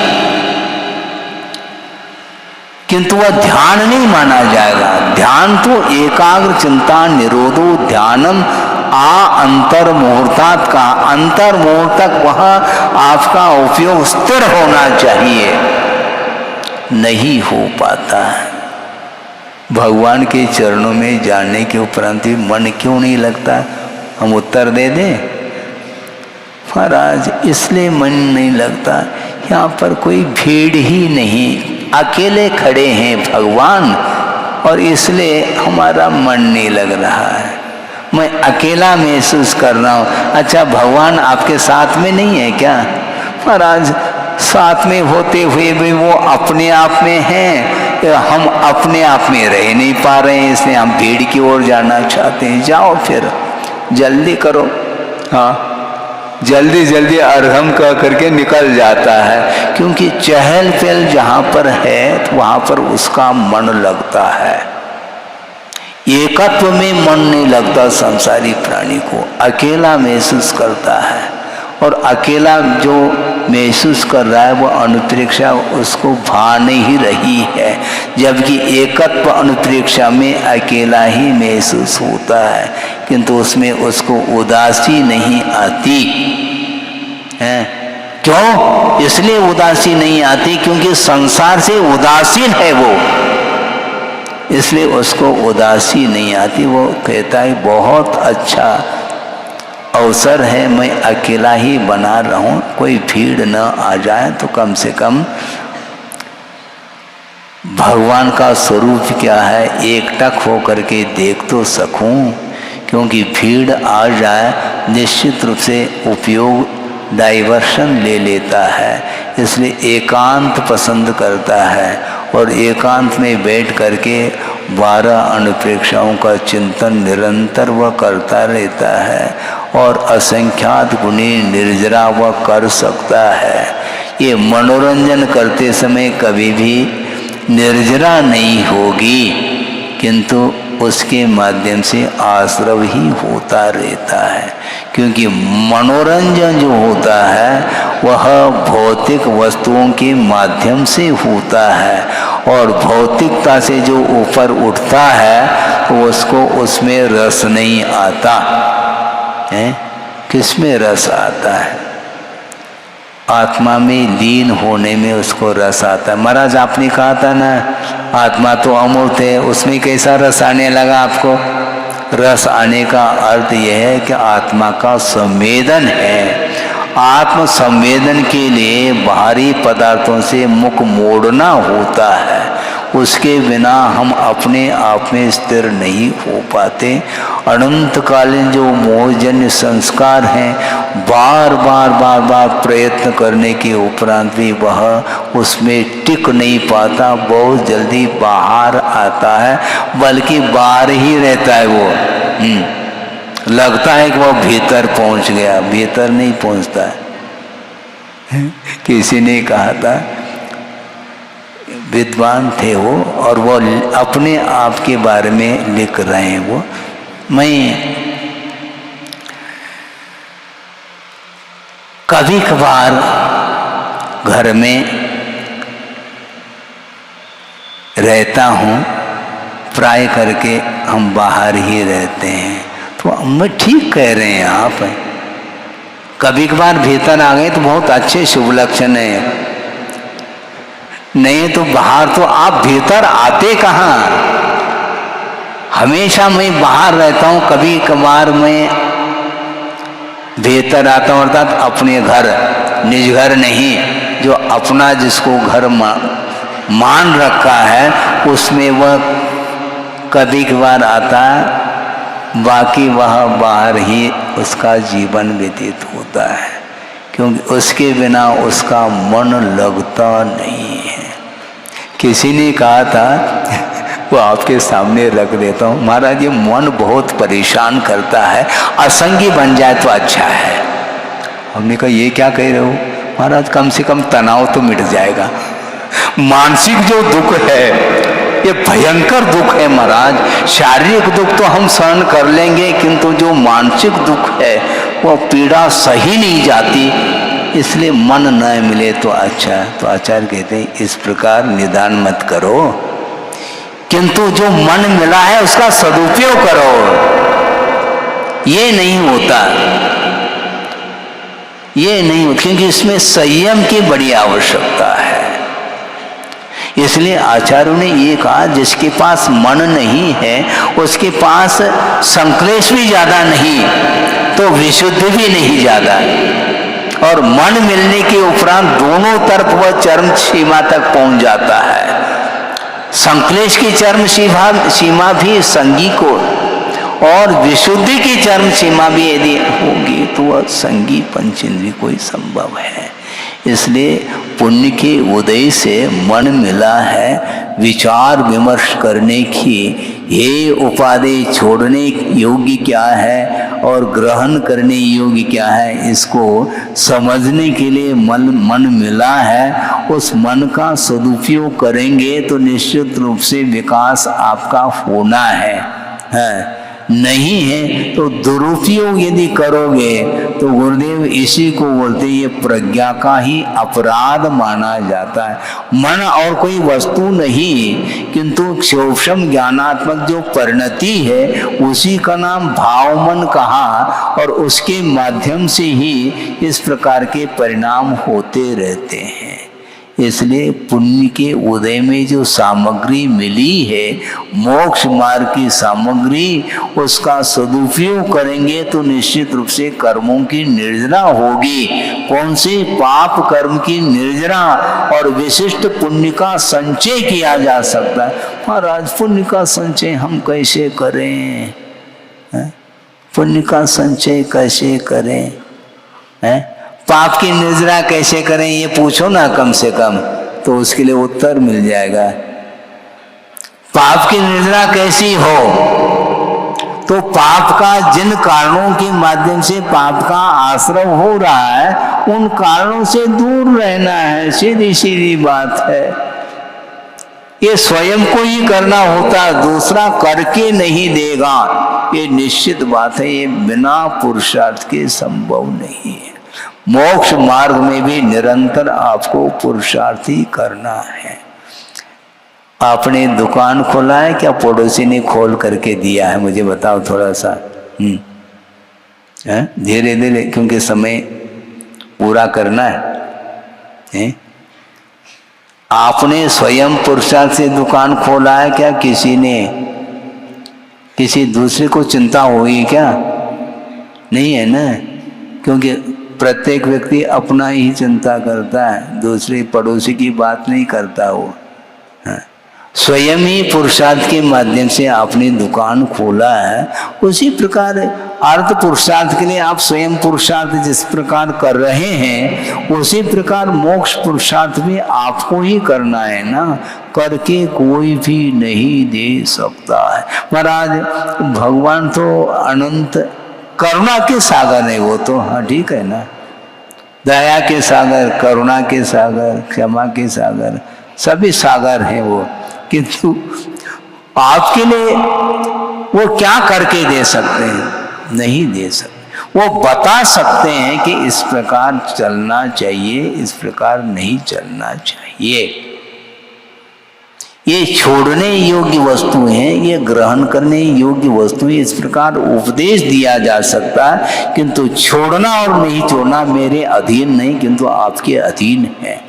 किंतु वह ध्यान नहीं माना जाएगा। ध्यान तो एकाग्र चिंता निरोधो ध्यानम अंतर मुहूर्तात् का, अंतर मुहूर्त तक वह आपका उपयोग स्थिर होना चाहिए, नहीं हो पाता है। भगवान के चरणों में जाने के उपरांत भी मन क्यों नहीं लगता? हम उत्तर दे दें महाराज, इसलिए मन नहीं लगता, यहाँ पर कोई भीड़ ही नहीं, अकेले खड़े हैं भगवान, और इसलिए हमारा मन नहीं लग रहा है, मैं अकेला महसूस कर रहा हूँ। अच्छा, भगवान आपके साथ में नहीं है क्या? महाराज, साथ में होते हुए भी वो अपने आप में हैं, हम अपने आप में रह नहीं पा रहे हैं, इसलिए हम भीड़ की ओर जाना चाहते हैं। जाओ फिर, जल्दी करो। हाँ, जल्दी जल्दी अर्घम कह करके निकल जाता है, क्योंकि चहल पहल जहाँ पर है तो वहाँ पर उसका मन लगता है। एकत्व में मन नहीं लगता संसारी प्राणी को, अकेला महसूस करता है, और अकेला जो महसूस कर रहा है वो अनुप्रेक्षा उसको भा नहीं रही है, जबकि एकत्व अनुप्रेक्षा में अकेला ही महसूस होता है, किंतु उसमें उसको उदासी नहीं आती है। क्यों? इसलिए उदासी नहीं आती क्योंकि संसार से उदासीन है वो, इसलिए उसको उदासी नहीं आती। वो कहता है बहुत अच्छा अवसर है, मैं अकेला ही बना रहूं, कोई भीड़ न आ जाए तो कम से कम भगवान का स्वरूप क्या है एकटक हो करके देख तो सकूं, क्योंकि भीड़ आ जाए निश्चित रूप से उपयोग डाइवर्शन ले लेता है। इसलिए एकांत पसंद करता है, और एकांत में बैठ करके 12 अनुप्रेक्षाओं का चिंतन निरंतर वह करता रहता है, और असंख्यात गुणी निर्जरा वह कर सकता है। ये मनोरंजन करते समय कभी भी निर्जरा नहीं होगी, किंतु उसके माध्यम से आश्रव ही होता रहता है, क्योंकि मनोरंजन जो होता है वह भौतिक वस्तुओं के माध्यम से होता है, और भौतिकता से जो ऊपर उठता है तो उसको उसमें रस नहीं आता है। किसमें रस आता है? आत्मा में लीन होने में उसको रस आता है। महाराज आपने कहा था ना आत्मा तो अमूर्त है, उसमें कैसा रस आने लगा आपको? रस आने का अर्थ यह है कि आत्मा का संवेदन है। आत्म संवेदन के लिए बाहरी पदार्थों से मुख मोड़ना होता है, उसके बिना हम अपने आप में स्थिर नहीं हो पाते। अनंतकालीन जो मोहजन्य संस्कार हैं, बार बार प्रयत्न करने के उपरांत भी वह उसमें टिक नहीं पाता, बहुत जल्दी बाहर आता है, बल्कि बाहर ही रहता है वो। लगता है कि वो भीतर पहुंच गया, भीतर नहीं पहुंचता है। किसी ने कहा था, विद्वान थे वो, और वो अपने आप के बारे में लिख रहे हैं। वो मैं कभी कभार घर में रहता हूँ, प्राय करके हम बाहर ही रहते हैं। तो मैं ठीक कह रहे हैं आप, कभी कभार भीतर आ गए तो बहुत अच्छे शुभ लक्षण है, नहीं तो बाहर तो आप भीतर आते कहाँ। हमेशा मैं बाहर रहता हूँ, कभी कभार मैं भीतर आता हूँ, अर्थात अपने घर, निज घर नहीं, जो अपना जिसको घर मान रखा है उसमें वह कभी कभार आता है, बाकी वह बाहर ही उसका जीवन व्यतीत होता है, क्योंकि उसके बिना उसका मन लगता नहीं है। किसी ने कहा था, वो आपके सामने रख देता हूँ, महाराज ये मन बहुत परेशान करता है, असंगी बन जाए तो अच्छा है। हमने कहा ये क्या कह रहे हो महाराज, कम से कम तनाव तो मिट जाएगा। मानसिक जो दुख है ये भयंकर दुख है महाराज। शारीरिक दुख तो हम सहन कर लेंगे, किंतु जो मानसिक दुख है वो पीड़ा सही नहीं जाती, इसलिए मन न मिले तो अच्छा है। तो आचार्य कहते हैं इस प्रकार निदान मत करो, किंतु जो मन मिला है उसका सदुपयोग करो। ये नहीं होता, ये नहीं होता, क्योंकि इसमें संयम की बड़ी आवश्यकता है। इसलिए आचार्यों ने ये कहा, जिसके पास मन नहीं है उसके पास संक्लेश भी ज्यादा नहीं तो विशुद्धि भी नहीं ज्यादा, और मन मिलने के उपरांत दोनों तरफ वह चरम सीमा तक पहुंच जाता है। संक्लेश की चरम सीमा भी संगी को, और विशुद्धि की चरम सीमा भी यदि होगी तो वह संगी पंचेंद्रिय को ही संभव है। इसलिए पुण्य के उदय से मन मिला है विचार विमर्श करने की, ये उपादेय छोड़ने योग्य क्या है और ग्रहण करने योग्य क्या है, इसको समझने के लिए मन मिला है। उस मन का सदुपयोग करेंगे तो निश्चित रूप से विकास आपका होना है। नहीं है तो दुरुपयोग यदि करोगे तो गुरुदेव इसी को बोलते, ये प्रज्ञा का ही अपराध माना जाता है। मन और कोई वस्तु नहीं, किंतु सूक्ष्म ज्ञानात्मक जो परिणति है उसी का नाम भाव मन कहा, और उसके माध्यम से ही इस प्रकार के परिणाम होते रहते हैं। इसलिए पुण्य के उदय में जो सामग्री मिली है, मोक्ष मार्ग की सामग्री, उसका सदुपयोग करेंगे तो निश्चित रूप से कर्मों की निर्जना होगी। कौन से पाप कर्म की निर्जना, और विशिष्ट पुण्य का संचय किया जा सकता है। महाराज पुण्य का संचय हम कैसे करें, पुण्य का संचय कैसे करें, पाप की निर्जरा कैसे करें, ये पूछो ना कम से कम, तो उसके लिए उत्तर मिल जाएगा। पाप की निर्जरा कैसी हो, तो पाप का जिन कारणों के माध्यम से पाप का आश्रय हो रहा है उन कारणों से दूर रहना है, सीधी सीधी बात है। ये स्वयं को ही करना होता, दूसरा करके नहीं देगा, ये निश्चित बात है। ये बिना पुरुषार्थ के संभव नहीं है। मोक्ष मार्ग में भी निरंतर आपको पुरुषार्थ ही करना है। आपने दुकान खोला है क्या, पड़ोसी ने खोल करके दिया है, मुझे बताओ थोड़ा सा। धीरे धीरे, क्योंकि समय पूरा करना है। आपने स्वयं पुरुषार्थ से दुकान खोला है क्या, किसी ने, किसी दूसरे को चिंता हुई क्या? नहीं है ना, क्योंकि प्रत्येक व्यक्ति अपना ही चिंता करता है, दूसरे पड़ोसी की बात नहीं करता वो। स्वयं ही पुरुषार्थ के माध्यम से आपने दुकान खोला है, उसी प्रकार अर्थ पुरुषार्थ के लिए आप स्वयं पुरुषार्थ जिस प्रकार कर रहे हैं, उसी प्रकार मोक्ष पुरुषार्थ भी आपको ही करना है ना। करके कोई भी नहीं दे सकता है। महाराज भगवान तो अनंत करुणा के सागर है, वो तो हाँ ठीक है ना, दया के सागर, करुणा के सागर, क्षमा के सागर, सभी सागर हैं वो। किंतु आपके लिए वो क्या करके दे सकते हैं? नहीं दे सकते। वो बता सकते हैं कि इस प्रकार चलना चाहिए, इस प्रकार नहीं चलना चाहिए। ये छोड़ने योग्य वस्तु हैं, ये ग्रहण करने योग्य वस्तु है। इस प्रकार उपदेश दिया जा सकता है, किंतु छोड़ना और नहीं छोड़ना मेरे अधीन नहीं, किंतु आपके अधीन है।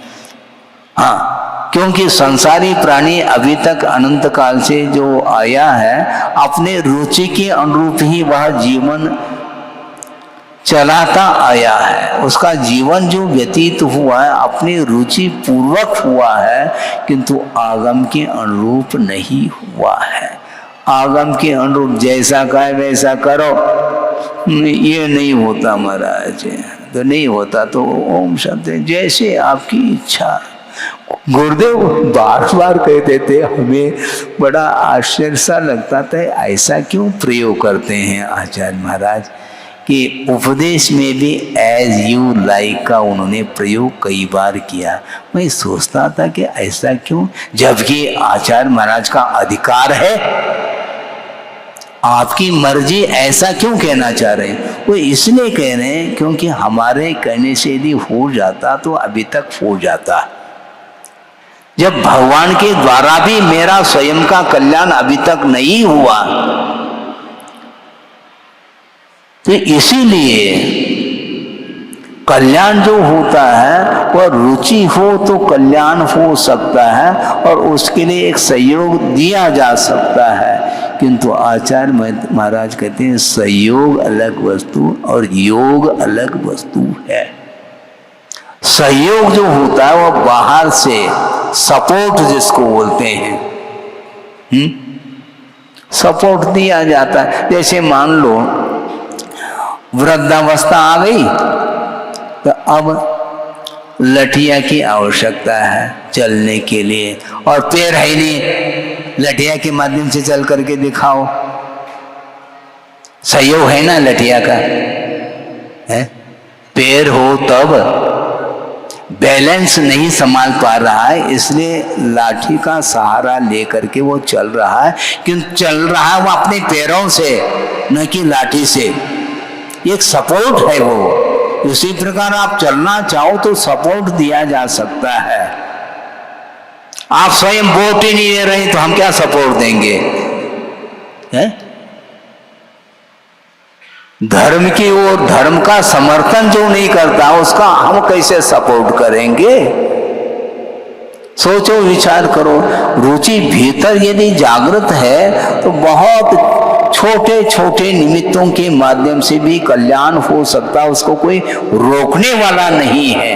हाँ, क्योंकि संसारी प्राणी अभी तक अनंत काल से जो आया है, अपने रुचि के अनुरूप ही वह जीवन चलाता आया है। उसका जीवन जो व्यतीत हुआ है अपनी रुचि पूर्वक हुआ है, किंतु आगम के अनुरूप नहीं हुआ है। आगम के अनुरूप जैसा कहे वैसा करो, ये नहीं होता महाराज। तो नहीं होता तो ओम शब्द जैसे आपकी इच्छा। गुरुदेव बार बार कहते थे, हमें बड़ा आश्चर्य सा लगता था, ऐसा क्यों प्रयोग करते हैं आचार्य महाराज कि उपदेश में भी एज यू लाइक का उन्होंने प्रयोग कई बार किया। मैं सोचता था कि ऐसा क्यों, जबकि आचार्य महाराज का अधिकार है, आपकी मर्जी, ऐसा क्यों कहना चाह रहे हैं? वो इसलिए कह रहे हैं क्योंकि हमारे कहने से यदि हो जाता तो अभी तक हो जाता। जब भगवान के द्वारा भी मेरा स्वयं का कल्याण अभी तक नहीं हुआ, तो इसीलिए कल्याण जो होता है वह रुचि हो तो कल्याण हो सकता है और उसके लिए एक सहयोग दिया जा सकता है। किंतु आचार्य महाराज कहते हैं सहयोग अलग वस्तु और योग अलग वस्तु है। सहयोग जो होता है वह बाहर से सपोर्ट जिसको बोलते हैं, सपोर्ट दिया जाता है। जैसे मान लो वृद्धावस्था आ गई तो अब लठिया की आवश्यकता है चलने के लिए, और पैर है नहीं, लठिया के माध्यम से चल करके दिखाओ। सहयोग है ना लठिया का, है? पैर हो तब बैलेंस नहीं संभाल पा रहा है, इसलिए लाठी का सहारा लेकर के वो चल रहा है। किंतु चल रहा है वो अपने पैरों से, न कि लाठी से। एक सपोर्ट है वो। उसी प्रकार आप चलना चाहो तो सपोर्ट दिया जा सकता है। आप स्वयं वोट ही नहीं दे रहे तो हम क्या सपोर्ट देंगे? है? धर्म की ओर, धर्म का समर्थन जो नहीं करता उसका हम कैसे सपोर्ट करेंगे? सोचो, विचार करो। रुचि भीतर यदि जागृत है तो बहुत छोटे छोटे निमित्तों के माध्यम से भी कल्याण हो सकता है, उसको कोई रोकने वाला नहीं है।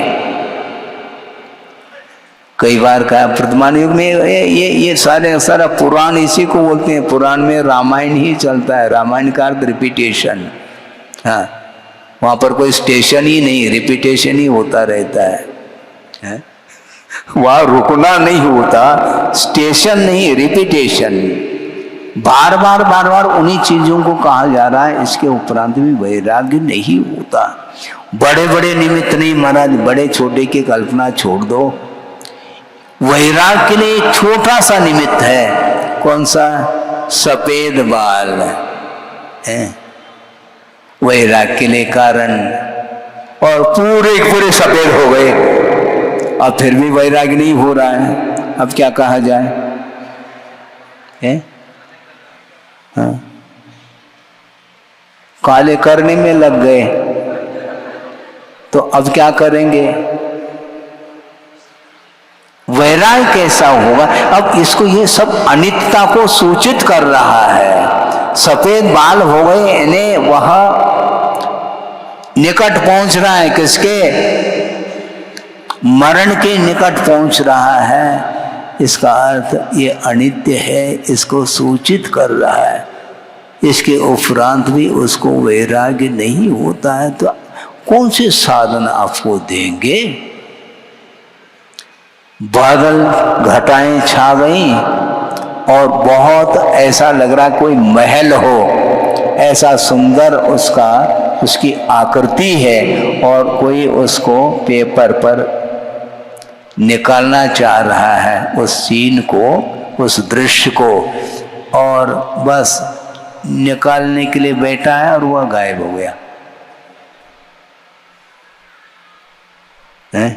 कई बार कहा वर्तमान युग में ये सारा पुराण इसी को बोलते हैं। पुराण में रामायण ही चलता है, रामायण का अर्थ रिपीटेशन। हाँ, वहां पर कोई स्टेशन ही नहीं, रिपीटेशन ही होता रहता है? वहां रुकना नहीं होता, स्टेशन नहीं, रिपीटेशन। बार बार उन्हीं चीजों को कहा जा रहा है। इसके उपरांत भी वैराग्य नहीं होता। बड़े बड़े निमित्त नहीं महाराज, बड़े छोटे की कल्पना छोड़ दो। वैराग्य के लिए एक छोटा सा निमित्त है। कौन सा? सफेद बाल है वैराग्य के लिए कारण, और पूरे सफेद हो गए, अब फिर भी वैराग्य नहीं हो रहा है। अब क्या कहा जाए? है? हाँ, काले करने में लग गए तो अब क्या करेंगे? वैराग्य कैसा होगा? अब इसको, ये सब अनित्यता को सूचित कर रहा है। सफेद बाल हो गए, इन्हें वह निकट पहुंच रहा है। किसके? मरण के निकट पहुंच रहा है। इसका अर्थ ये अनित्य है, इसको सूचित कर रहा है। इसके उपरांत भी उसको वैराग्य नहीं होता है तो कौन से साधन आपको देंगे? बादल घटाएं छा गई और बहुत ऐसा लग रहा कोई महल हो, ऐसा सुंदर उसकी आकृति है और कोई उसको पेपर पर निकालना चाह रहा है उस सीन को, उस दृश्य को, और बस निकालने के लिए बैठा है और वह गायब हो गया है?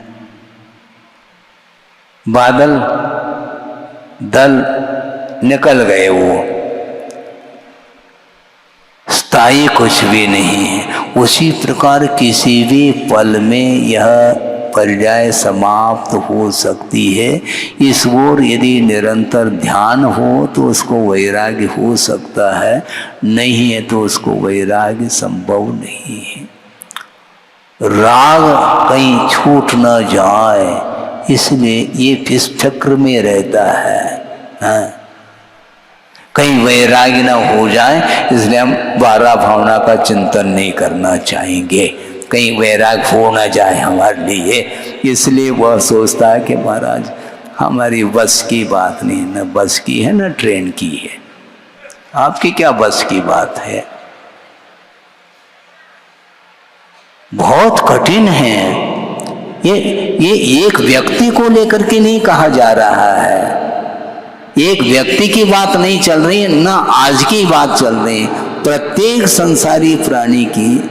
बादल दल निकल गए, वो स्थायी कुछ भी नहीं है। उसी प्रकार किसी भी पल में यह पर्याय समाप्त हो सकती है। इस ओर यदि निरंतर ध्यान हो तो उसको वैराग्य हो सकता है, नहीं है तो उसको वैराग्य संभव नहीं है। राग कहीं छूट न जाए इसलिए ये इस चक्र में रहता है, हाँ? कहीं वैराग्य न हो जाए इसलिए हम 12 भावना का चिंतन नहीं करना चाहेंगे, कहीं वैराग हो न जाए हमारे लिए। इसलिए वह सोचता है कि महाराज हमारी बस की बात नहीं, न बस की है न ट्रेन की है, आपकी क्या बस की बात है? बहुत कठिन है। ये एक व्यक्ति को लेकर के नहीं कहा जा रहा है, एक व्यक्ति की बात नहीं चल रही है, ना आज की बात चल रही है। प्रत्येक संसारी प्राणी की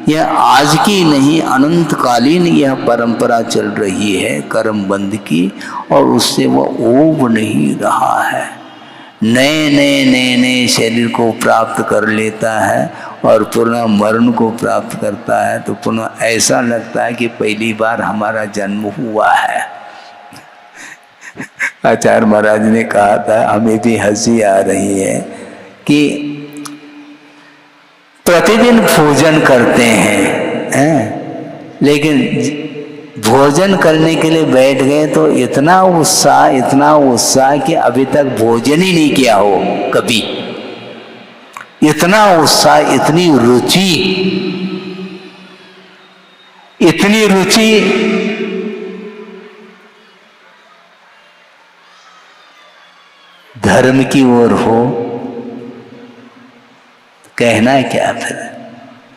यह आज की नहीं अनंतकालीन यह परंपरा चल रही है कर्म बंध की, और उससे वह ऊब नहीं रहा है। नए शरीर को प्राप्त कर लेता है और पुनः मरण को प्राप्त करता है तो पुनः ऐसा लगता है कि पहली बार हमारा जन्म हुआ है। आचार्य महाराज ने कहा था, हमें भी हंसी आ रही है कि प्रतिदिन भोजन करते हैं, लेकिन भोजन करने के लिए बैठ गए तो इतना उत्साह कि अभी तक भोजन ही नहीं किया हो कभी। इतना उत्साह, इतनी रुचि धर्म की ओर हो, कहना क्या फिर?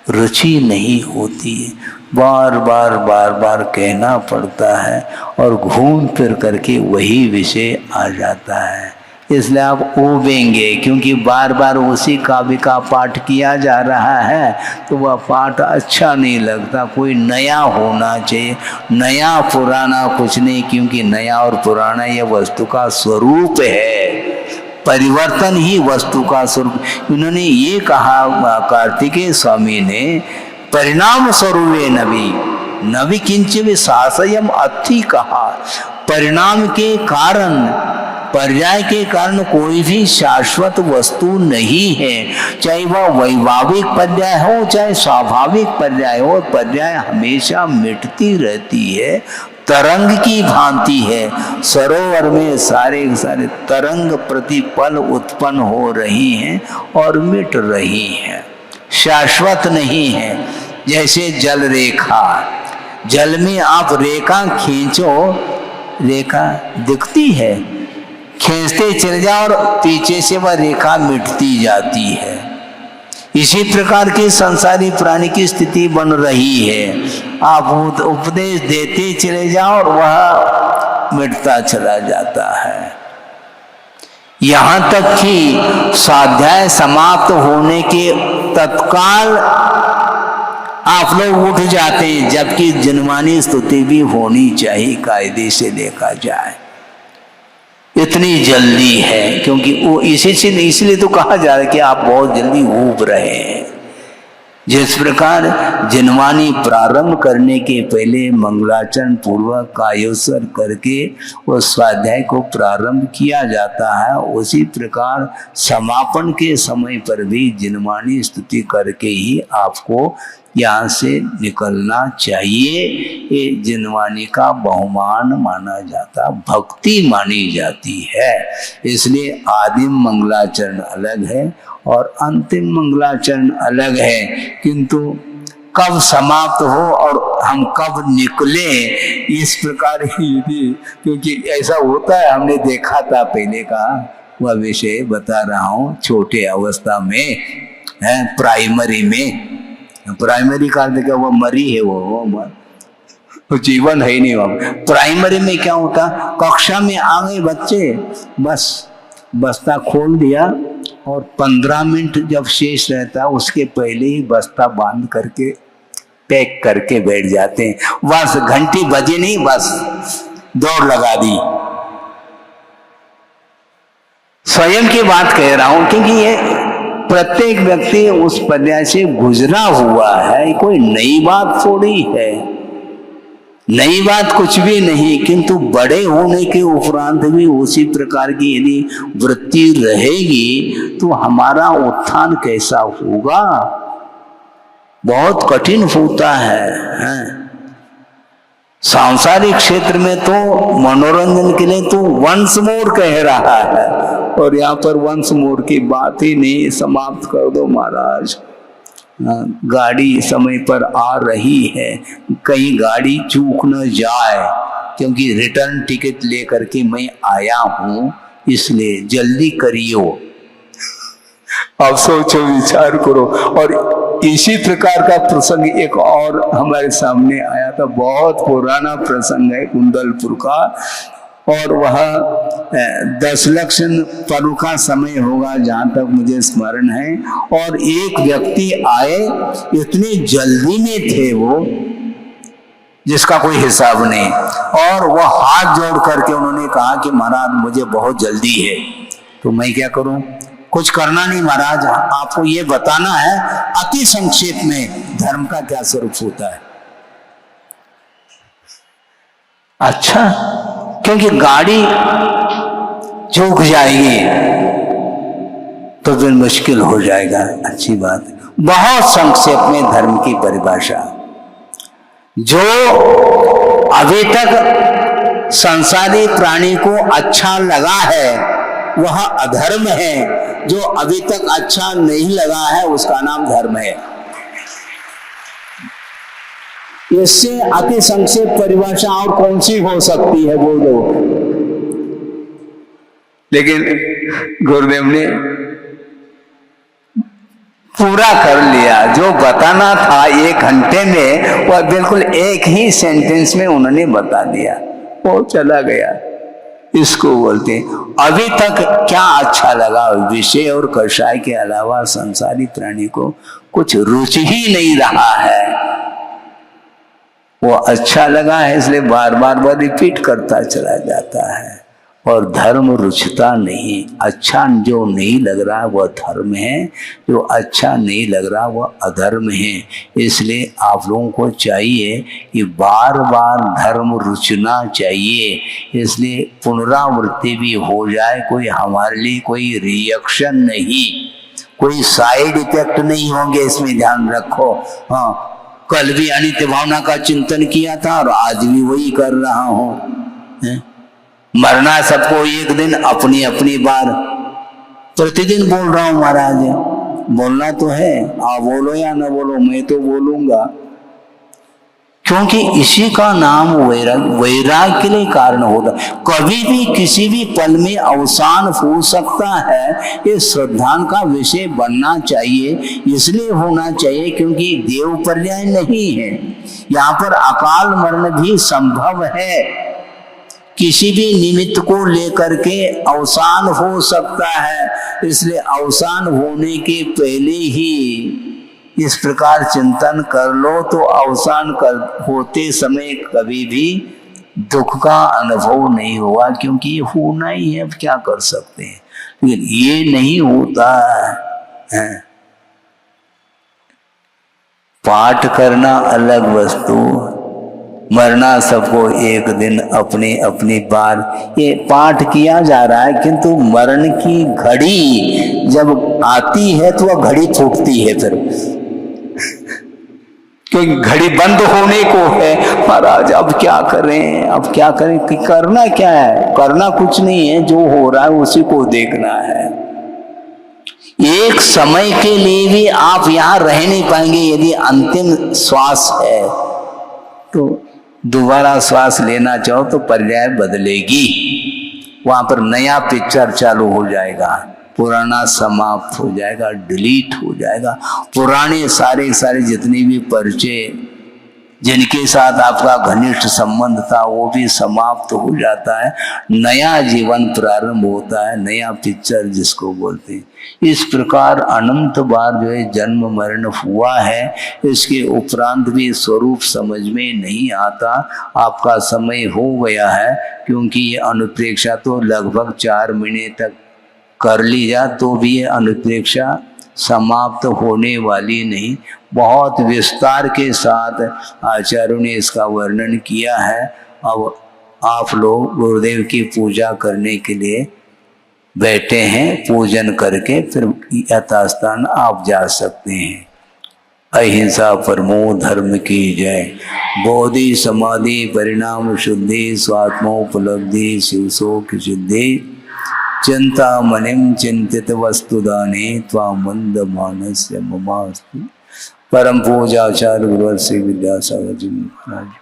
रुचि नहीं होती है, बार बार कहना पड़ता है और घूम फिर करके वही विषय आ जाता है। इसलिए आप ऊबेंगे, क्योंकि बार बार उसी काव्य का पाठ किया जा रहा है तो वह पाठ अच्छा नहीं लगता। कोई नया होना चाहिए, नया पुराना कुछ नहीं, क्योंकि नया और पुराना यह वस्तु का स्वरूप है, परिवर्तन ही वस्तु का स्वरूप। उन्होंने ये कहा, कार्तिकेय स्वामी ने, परिणाम स्वरूपे नवि किंच विशासयम अति कहा। परिणाम के कारण, पर्याय के कारण कोई भी शाश्वत वस्तु नहीं है, चाहे वह वैभाविक पर्याय हो चाहे स्वाभाविक पर्याय हो। पर्याय हमेशा मिटती रहती है, तरंग की भांति है। सरोवर में सारे तरंग प्रतिपल उत्पन्न हो रही हैं और मिट रही हैं, शाश्वत नहीं है। जैसे जल रेखा, जल में आप रेखा खींचो, रेखा दिखती है, खींचते चले जाओ और पीछे से वह रेखा मिटती जाती है। इसी प्रकार की संसारी प्राणी की स्थिति बन रही है। आप उपदेश देते चले जाओ और वह मिटता चला जाता है। यहाँ तक कि स्वाध्याय समाप्त होने के तत्काल आप लोग उठ जाते हैं, जबकि जनमानी स्तुति भी होनी चाहिए कायदे से देखा जाए। इतनी जल्दी है, क्योंकि वो इसलिए तो कहा जा रहा है कि आप बहुत जल्दी ऊब रहे हैं। जिस प्रकार जिनवानी प्रारंभ करने के पहले मंगलाचरण पूर्वक कायोत्सर्ग करके उस स्वाध्याय को प्रारंभ किया जाता है, उसी प्रकार समापन के समय पर भी जिनवानी स्तुति करके ही आपको यहाँ से निकलना चाहिए। ये जिनवानी का बहुमान माना जाता, भक्ति मानी जाती है। इसलिए आदिम मंगलाचरण अलग है और अंतिम मंगलाचरण अलग है, किंतु कब समाप्त हो और हम कब निकले इस प्रकार ही, क्योंकि ऐसा होता है, हमने देखा था पहले का वह विषय बता रहा हूँ। छोटे अवस्था में है, प्राइमरी में, प्राइमरी का देखा वो मरी है, वो जीवन है ही नहीं। वहाँ प्राइमरी में क्या होता, कक्षा में आ गए बच्चे, बस बस्ता खोल दिया और 15 मिनट जब शेष रहता उसके पहले ही बस्ता बांध करके पैक करके बैठ जाते हैं। बस घंटी बजे नहीं, बस दौड़ लगा दी। स्वयं की बात कह रहा हूं, क्योंकि ये प्रत्येक व्यक्ति उस पर्याय से गुजरा हुआ है, कोई नई बात थोड़ी है, नई बात कुछ भी नहीं। किंतु बड़े होने के उपरांत भी उसी प्रकार की यदि वृत्ति रहेगी तो हमारा उत्थान कैसा होगा, बहुत कठिन होता है। सांसारिक क्षेत्र में तो मनोरंजन के लिए तो वंस मोर कह रहा है, और यहाँ पर वंस मोर की बात ही नहीं, समाप्त कर दो महाराज। गाड़ी समय पर आ रही है, कहीं गाड़ी चूक न जाए, क्योंकि रिटर्न टिकट लेकर के मैं आया हूं, इसलिए जल्दी करियो। अब सोचो, विचार करो। और इसी प्रकार का प्रसंग एक और हमारे सामने आया था, बहुत पुराना प्रसंग है कुंडलपुर का, और वह 10 लक्षण पर्व का समय होगा जहां तक मुझे स्मरण है। और एक व्यक्ति आए, इतने जल्दी में थे वो जिसका कोई हिसाब नहीं, और वह हाथ जोड़ करके उन्होंने कहा कि महाराज मुझे बहुत जल्दी है। तो मैं क्या करूं, कुछ करना नहीं महाराज, आपको ये बताना है अति संक्षेप में धर्म का क्या स्वरूप होता है। अच्छा, क्योंकि गाड़ी झुक जाएगी तो फिर मुश्किल हो जाएगा। अच्छी बात है, बहुत संक्षेप में धर्म की परिभाषा। जो अभी तक संसारी प्राणी को अच्छा लगा है वह अधर्म है, जो अभी तक अच्छा नहीं लगा है उसका नाम धर्म है। इससे अति संक्षेप परिभाषा और कौन सी हो सकती है, बोलो। लेकिन गुरुदेव ने पूरा कर लिया, जो बताना था 1 घंटे में वह बिल्कुल एक ही सेंटेंस में उन्होंने बता दिया, वो चला गया। इसको बोलते हैं अभी तक क्या अच्छा लगा, विषय और कषाय के अलावा संसारी प्राणी को कुछ रुचि ही नहीं रहा है। वो अच्छा लगा है इसलिए बार बार वह रिपीट करता चला जाता है, और धर्म रुचता नहीं। अच्छा जो नहीं लग रहा वह धर्म है, जो अच्छा नहीं लग रहा वह अधर्म है। इसलिए आप लोगों को चाहिए कि बार बार धर्म रुचना चाहिए, इसलिए पुनरावृत्ति भी हो जाए, कोई हमारे लिए कोई रिएक्शन नहीं, कोई साइड इफेक्ट नहीं होंगे, इसमें ध्यान रखो। हाँ, कल भी अनित्य भावना का चिंतन किया था और आज भी वही कर रहा हूं। मरना सबको एक दिन, अपनी अपनी बार। प्रतिदिन बोल रहा हूं महाराज, बोलना तो है, आप बोलो या ना बोलो, मैं तो बोलूंगा, क्योंकि इसी का नाम वैराग्य, वैराग्य के लिए कारण होता। कभी भी किसी भी पल में अवसान हो सकता है, ये श्रद्धा का विषय बनना चाहिए। इसलिए होना चाहिए क्योंकि देव पर्याय नहीं है, यहाँ पर अकाल मरण भी संभव है। किसी भी निमित्त को लेकर के अवसान हो सकता है, इसलिए अवसान होने के पहले ही इस प्रकार चिंतन कर लो तो अवसान कर होते समय कभी भी दुख का अनुभव नहीं हुआ, क्योंकि ये होना ही है, अब क्या कर सकते हैं। लेकिन ये नहीं होता है, पाठ करना अलग वस्तु, मरना सबको एक दिन अपनी अपनी बार। ये पाठ किया जा रहा है, किंतु मरण की घड़ी जब आती है तो वह घड़ी छूटती है फिर, क्योंकि घड़ी बंद होने को है। महाराज अब क्या करें, अब क्या करें, कि करना क्या है? करना कुछ नहीं है, जो हो रहा है उसी को देखना है। एक समय के लिए भी आप यहां रह नहीं पाएंगे। यदि अंतिम श्वास है तो दोबारा श्वास लेना चाहो तो पर्याय बदलेगी, वहां पर नया पिक्चर चालू हो जाएगा, पुराना समाप्त हो जाएगा, डिलीट हो जाएगा। पुराने सारे जितने भी परिचय जिनके साथ आपका घनिष्ठ संबंध था वो भी समाप्त हो जाता है, नया जीवन प्रारंभ होता है, नया पिक्चर जिसको बोलते हैं। इस प्रकार अनंत बार जो है जन्म मरण हुआ है, इसके उपरांत भी स्वरूप समझ में नहीं आता। आपका समय हो गया है, क्योंकि ये अनुप्रेक्षा तो लगभग 4 महीने तक कर ली जा तो भी ये अनुप्रेक्षा समाप्त होने वाली नहीं। बहुत विस्तार के साथ आचार्यों ने इसका वर्णन किया है। अब आप लोग गुरुदेव की पूजा करने के लिए बैठे हैं, पूजन करके फिर यथास्थान आप जा सकते हैं। अहिंसा परमो धर्म की जय। बोधि समाधि परिणाम शुद्धि स्वात्मोपलब्धि शिवशोक सिद्धि चिंता मनिम चिंतित वस्तुदाने त्वां मंद मानस्य ममास्तु। परम पूजाचार्य गुरुवर श्री विद्यासागर जी महाराज।